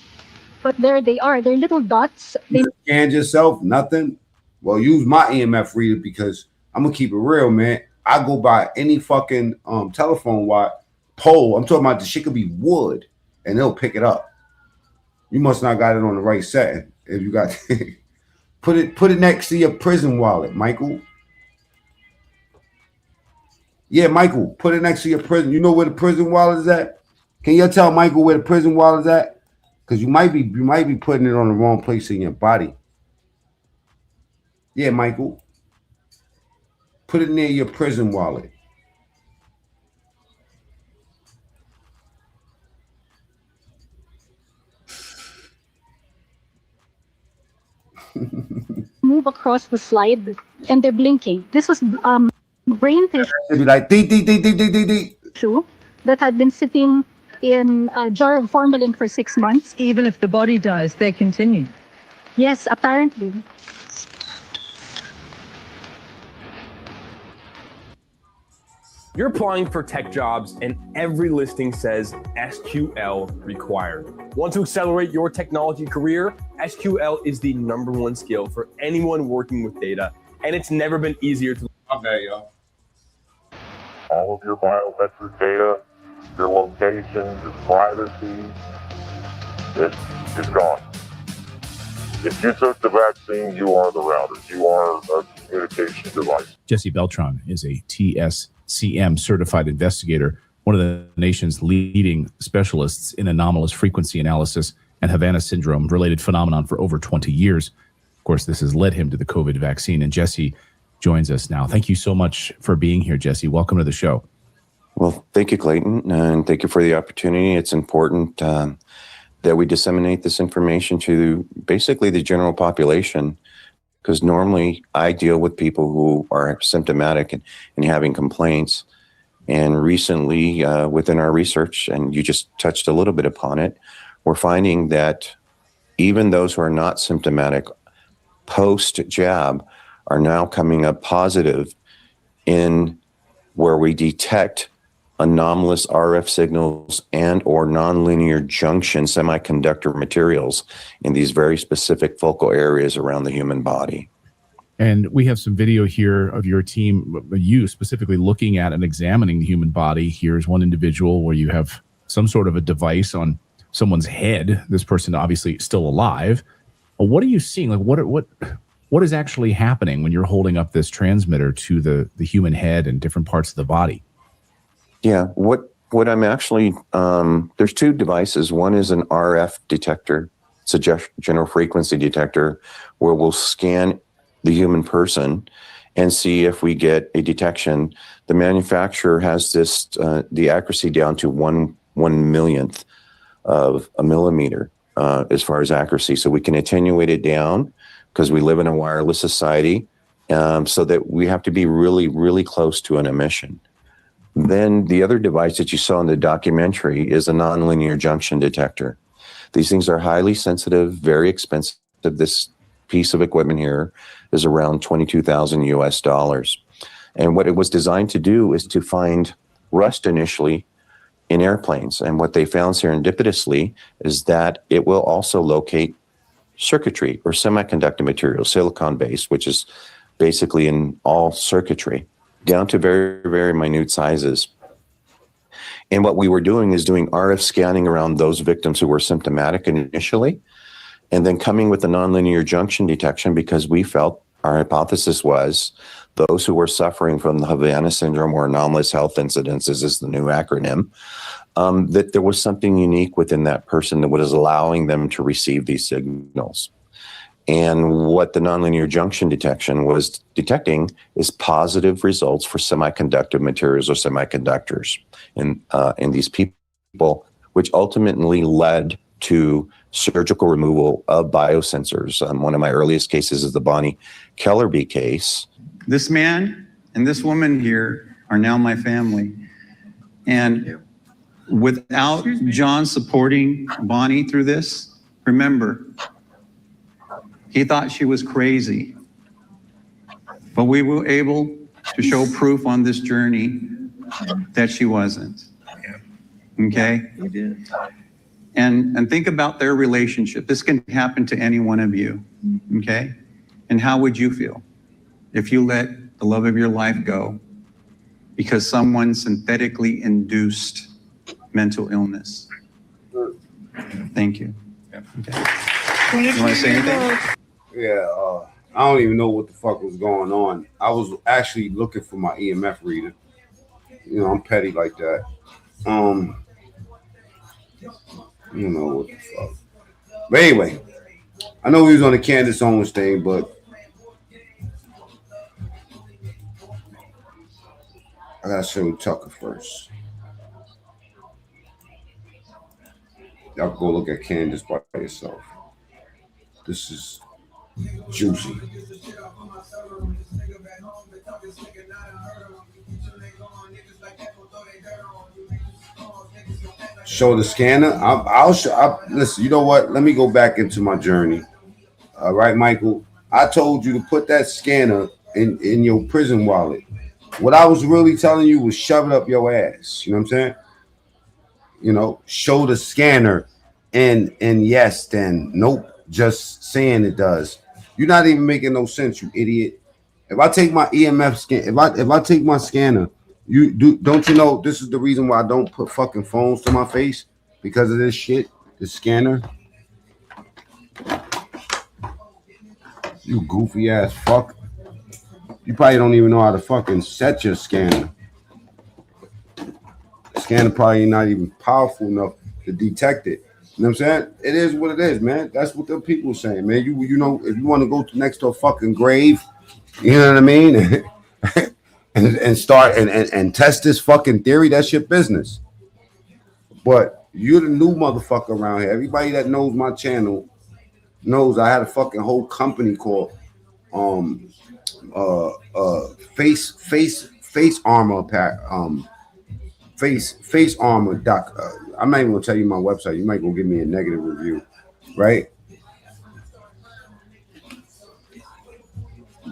but there they are. They're little dots. You scanned yourself, nothing? Well, use my EMF reader because I'm going to keep it real, man. I go by any fucking telephone wire pole. I'm talking about the shit could be wood and they'll pick it up. You must not got it on the right setting. If you got put it next to your prison wallet, Michael. Yeah, Michael, put it next to your prison. You know where the prison wallet is at? Can you tell Michael where the prison wallet is at? Because you might be putting it on the wrong place in your body. Yeah, Michael. Put it near your prison wallet. Move across the slide and they're blinking. This was brain tissue. It'd be like dee. That had been sitting in a jar of formalin for 6 months. Even if the body dies, they continue. Yes, apparently. You're applying for tech jobs and every listing says SQL required. Want to accelerate your technology career? SQL is the #1 skill for anyone working with data, and it's never been easier to. Okay, y'all. All of your biometric data, your location, your privacy, it's gone. If you took the vaccine, you are the router. You are a communication device. Jesse Beltran is a TSCM certified investigator, one of the nation's leading specialists in anomalous frequency analysis and Havana syndrome related phenomenon for over 20 years. Of course, this has led him to the COVID vaccine. And Jesse joins us now. Thank you so much for being here, Jesse. Welcome to the show. Well, thank you, Clayton, and thank you for the opportunity. It's important that we disseminate this information to basically the general population, because normally I deal with people who are symptomatic and having complaints. And recently, within our research, and you just touched a little bit upon it, we're finding that even those who are not symptomatic post-jab are now coming up positive in where we detect anomalous RF signals and or nonlinear junction semiconductor materials in these very specific focal areas around the human body. And we have some video here of your team, you specifically looking at and examining the human body. Here's one individual where you have some sort of a device on someone's head. This person obviously still alive. What are you seeing? Like what is actually happening when you're holding up this transmitter to the human head and different parts of the body? Yeah, what I'm actually, there's two devices. One is an RF detector. It's a general frequency detector where we'll scan the human person and see if we get a detection. The manufacturer has this, the accuracy down to one millionth of a millimeter as far as accuracy. So we can attenuate it down because we live in a wireless society, so that we have to be really, really close to an emission. Then the other device that you saw in the documentary is a nonlinear junction detector. These things are highly sensitive, very expensive. This piece of equipment here is around $22,000 US. And what it was designed to do is to find rust initially in airplanes. And what they found serendipitously is that it will also locate circuitry or semiconductor material, silicon-based, which is basically in all circuitry, down to very, very minute sizes. And what we were doing is doing RF scanning around those victims who were symptomatic initially, and then coming with a nonlinear junction detection because we felt, our hypothesis was, those who were suffering from the Havana syndrome or anomalous health incidences is the new acronym, that there was something unique within that person that was allowing them to receive these signals. And what the nonlinear junction detection was detecting is positive results for semiconductor materials or semiconductors in these people, which ultimately led to surgical removal of biosensors. One of my earliest cases is the Bonnie Kellerby case. This man and this woman here are now my family. And without John supporting Bonnie through this, remember, he thought she was crazy. But we were able to show proof on this journey that she wasn't. Okay? We did. And think about their relationship. This can happen to any one of you. Okay? And how would you feel if you let the love of your life go because someone synthetically induced mental illness? Thank you. Okay. You want to say anything? Yeah, I don't even know what the fuck was going on. I was actually looking for my EMF reader, I'm petty like that. You know what the fuck. But anyway, I know he was on the Candace Owens thing, but I gotta show Tucker first. Y'all go look at Candace by yourself. This is juicy. Show the scanner. I'll listen. You know what? Let me go back into my journey. All right, Michael. I told you to put that scanner in your prison wallet. What I was really telling you was shove it up your ass. You know what I'm saying? Show the scanner, and yes, then nope. Just saying it does. You're not even making no sense, you idiot. If I take my EMF scan, if I take my scanner, don't you know this is the reason why I don't put fucking phones to my face? Because of this shit, the scanner. You goofy ass fuck. You probably don't even know how to fucking set your scanner. The scanner probably not even powerful enough to detect it. You know what I'm saying? It is what it is, man. That's what the people saying, man. You know, if you want to go next to a fucking grave, you know what I mean? and start and test this fucking theory, that's your business. But you're the new motherfucker around here. Everybody that knows my channel knows I had a fucking whole company called face armor pack face armor doc. I'm not even gonna tell you my website. You might go give me a negative review, right?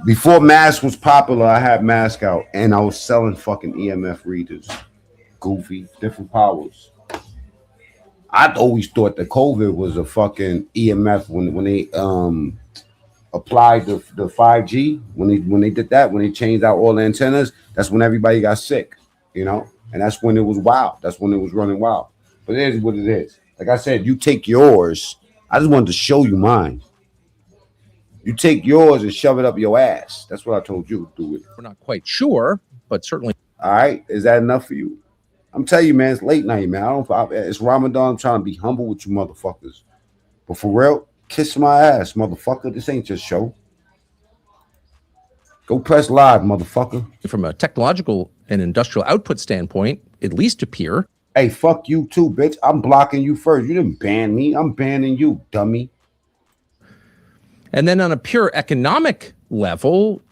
Before mask was popular, I had mask out and I was selling fucking EMF readers. Goofy, different powers. I always thought that COVID was a fucking EMF when they applied the 5G, when they did that, when they changed out all the antennas, that's when everybody got sick, and that's when it was wild. That's when it was running wild. But it is what it is. Like I said, you take yours. I just wanted to show you mine. You take yours and shove it up your ass. That's what I told you to do with it. We're not quite sure, but certainly. All right. Is that enough for you? I'm telling you, man, it's late night, man. It's Ramadan. I'm trying to be humble with you motherfuckers. But for real, kiss my ass, motherfucker. This ain't your show. Go press live, motherfucker. From a technological and industrial output standpoint, at least appear. Hey, fuck you too, bitch. I'm blocking you first. You didn't ban me. I'm banning you, dummy. And then on a pure economic level,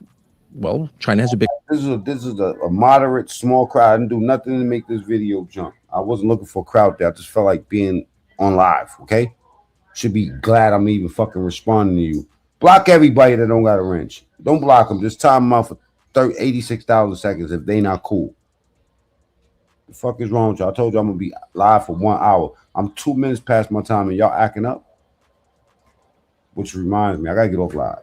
well, China has a big. This is a moderate, small crowd. I didn't do nothing to make this video jump. I wasn't looking for a crowd there. I just felt like being on live, okay? Should be glad I'm even fucking responding to you. Block everybody that don't got a wrench. Don't block them. Just time them out for 86,000 seconds if they not cool. The fuck is wrong with y'all? I told you I'm going to be live for 1 hour. I'm 2 minutes past my time and y'all acting up. Which reminds me, I got to get off live.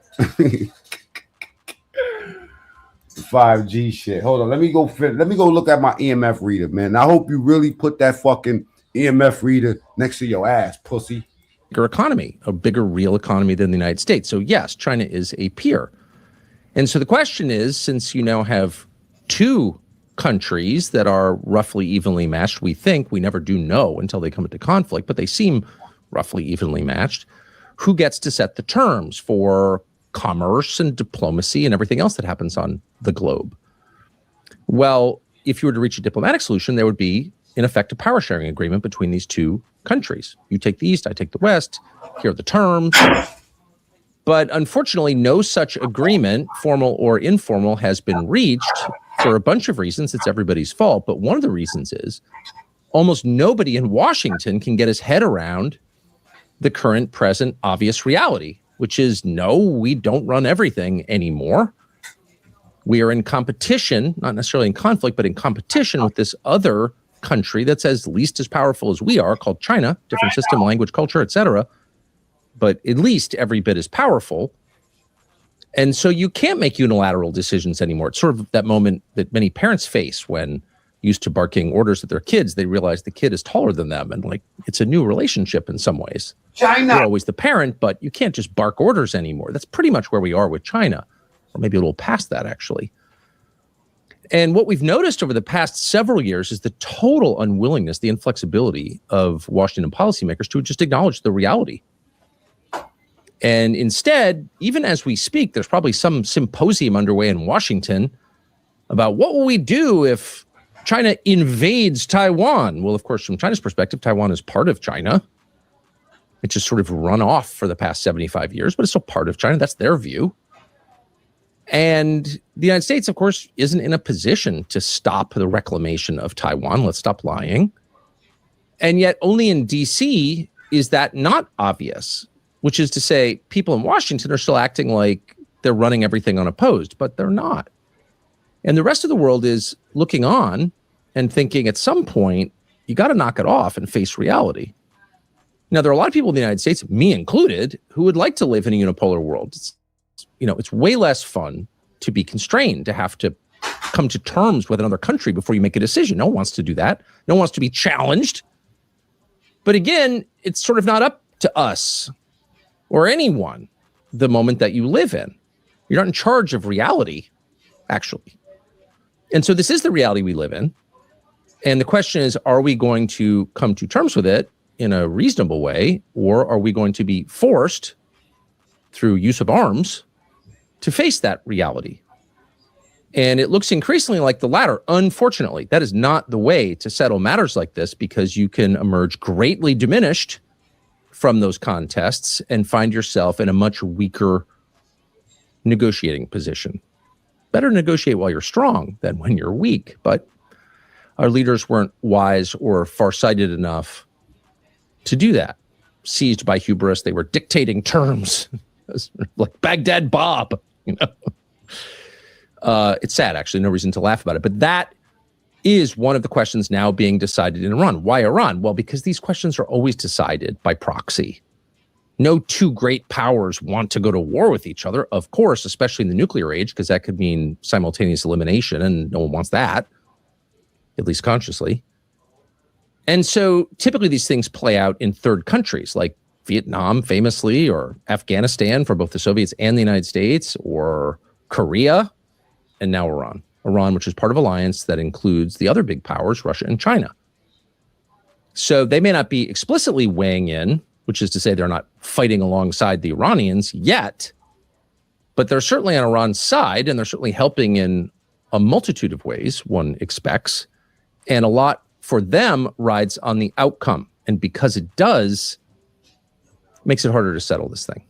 The 5G shit. Hold on. Let me go look at my EMF reader, man. I hope you really put that fucking EMF reader next to your ass, pussy. Bigger economy, a bigger real economy than the United States. So yes, China is a peer. And so the question is, since you now have two countries that are roughly evenly matched, we never do know until they come into conflict, but they seem roughly evenly matched, who gets to set the terms for commerce and diplomacy and everything else that happens on the globe? Well, if you were to reach a diplomatic solution, there would be, in effect, a power sharing agreement between these two countries. You take the East, I take the West. Here are the terms. But unfortunately, no such agreement, formal or informal, has been reached for a bunch of reasons. It's everybody's fault. But one of the reasons is almost nobody in Washington can get his head around the current, present, obvious reality, which is, no, we don't run everything anymore. We are in competition, not necessarily in conflict, but in competition with this other country that's at least as powerful as we are, called China, different system, language, culture, etc., but at least every bit as powerful. And so you can't make unilateral decisions anymore. It's sort of that moment that many parents face when used to barking orders at their kids, they realize the kid is taller than them, and like it's a new relationship in some ways. China. You're always the parent, but you can't just bark orders anymore. That's pretty much where we are with China, or maybe a little past that, actually. And what we've noticed over the past several years is the total unwillingness, the inflexibility of Washington policymakers to just acknowledge the reality. And instead, even as we speak, there's probably some symposium underway in Washington about what will we do if China invades Taiwan. Well, of course, from China's perspective, Taiwan is part of China. It's just sort of run off for the past 75 years, but it's still part of China. That's their view. And the United States, of course, isn't in a position to stop the reclamation of Taiwan. Let's stop lying. And yet only in DC is that not obvious, which is to say people in Washington are still acting like they're running everything unopposed, but they're not. And the rest of the world is looking on and thinking at some point, you got to knock it off and face reality. Now, there are a lot of people in the United States, me included, who would like to live in a unipolar world. It's way less fun to be constrained, to have to come to terms with another country before you make a decision. No one wants to do that. No one wants to be challenged. But again, it's sort of not up to us or anyone the moment that you live in. You're not in charge of reality, actually. And so this is the reality we live in. And the question is, are we going to come to terms with it in a reasonable way, or are we going to be forced through use of arms to face that reality? And it looks increasingly like the latter. Unfortunately, that is not the way to settle matters like this, because you can emerge greatly diminished from those contests and find yourself in a much weaker negotiating position. Better negotiate while you're strong than when you're weak. But our leaders weren't wise or farsighted enough to do that. Seized by hubris, they were dictating terms like Baghdad Bob. It's sad, actually. No reason to laugh about it. But that is one of the questions now being decided in Iran. Why Iran? Well, because these questions are always decided by proxy. No two great powers want to go to war with each other, of course, especially in the nuclear age, because that could mean simultaneous elimination, and no one wants that, at least consciously. And so typically these things play out in third countries, like Vietnam, famously, or Afghanistan for both the Soviets and the United States, or Korea, and now Iran. Iran, which is part of an alliance that includes the other big powers, Russia and China. So they may not be explicitly weighing in, which is to say they're not fighting alongside the Iranians yet, but they're certainly on Iran's side, and they're certainly helping in a multitude of ways, one expects. And a lot for them rides on the outcome. And because it does, it makes it harder to settle this thing.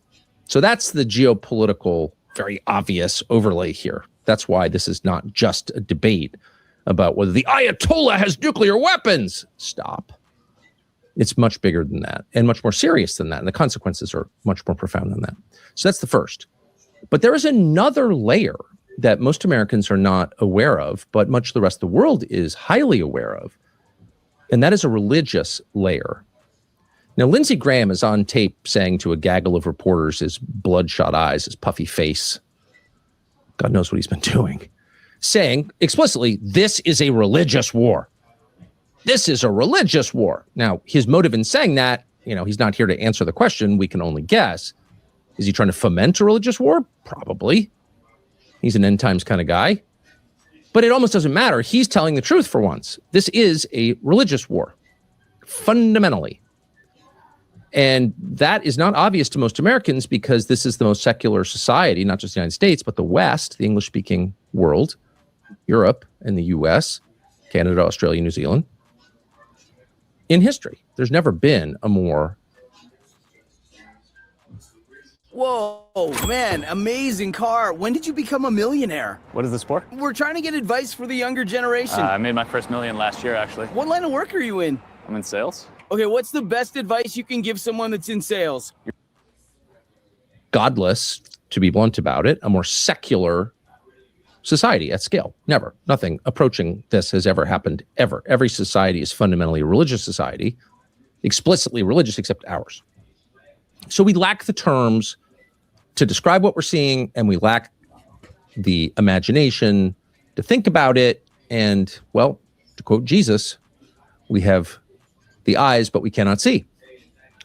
So that's the geopolitical, very obvious overlay here. That's why this is not just a debate about whether the Ayatollah has nuclear weapons. Stop. It's much bigger than that and much more serious than that. And the consequences are much more profound than that. So that's the first. But there is another layer that most Americans are not aware of, but much of the rest of the world is highly aware of. And that is a religious layer. Now, Lindsey Graham is on tape saying to a gaggle of reporters, his bloodshot eyes, his puffy face, God knows what he's been doing, saying explicitly, this is a religious war. This is a religious war. Now, his motive in saying that, he's not here to answer the question. We can only guess. Is he trying to foment a religious war? Probably. He's an end times kind of guy. But it almost doesn't matter. He's telling the truth for once. This is a religious war, fundamentally. And that is not obvious to most Americans because this is the most secular society, not just the United States, but the West, the English-speaking world, Europe and the US, Canada, Australia, New Zealand. In history, there's never been a more... Whoa, man, amazing car. When did you become a millionaire? What is this for? We're trying to get advice for the younger generation. I made my first million last year, actually. What line of work are you in? I'm in sales. Okay, what's the best advice you can give someone that's in sales? Godless, to be blunt about it, a more secular society at scale. Never. Nothing approaching this has ever happened, ever. Every society is fundamentally a religious society, explicitly religious except ours. So we lack the terms to describe what we're seeing, and we lack the imagination to think about it. And, well, to quote Jesus, we have the eyes, but we cannot see.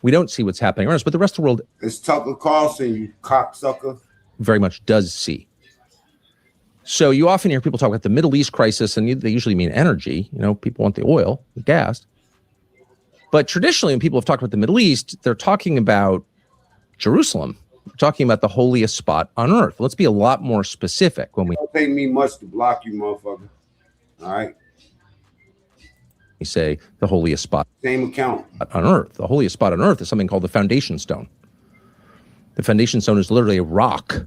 We don't see what's happening around us, but the rest of the world... It's Tucker Carlson, you cocksucker. ...very much does see. So you often hear people talk about the Middle East crisis, and they usually mean energy. You know, people want the oil, the gas. But traditionally, when people have talked about the Middle East, they're talking about Jerusalem. We're talking about the holiest spot on earth. Let's be a lot more specific when we Don't take me much to block you, motherfucker. All right. say the holiest spot Same account on earth. The holiest spot on earth is something called the foundation stone. The foundation stone is literally a rock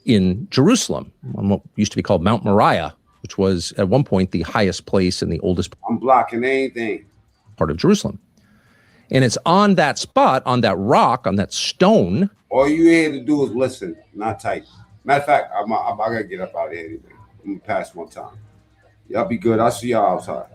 in Jerusalem, on what used to be called Mount Moriah, which was at one point the highest place and the oldest I'm blocking anything. part of Jerusalem. And it's on that spot, on that rock, on that stone. All you here to do is listen, not type. Matter of fact, I gotta get up out of here anyway. I'm gonna pass one time. Y'all be good. I'll see y'all outside.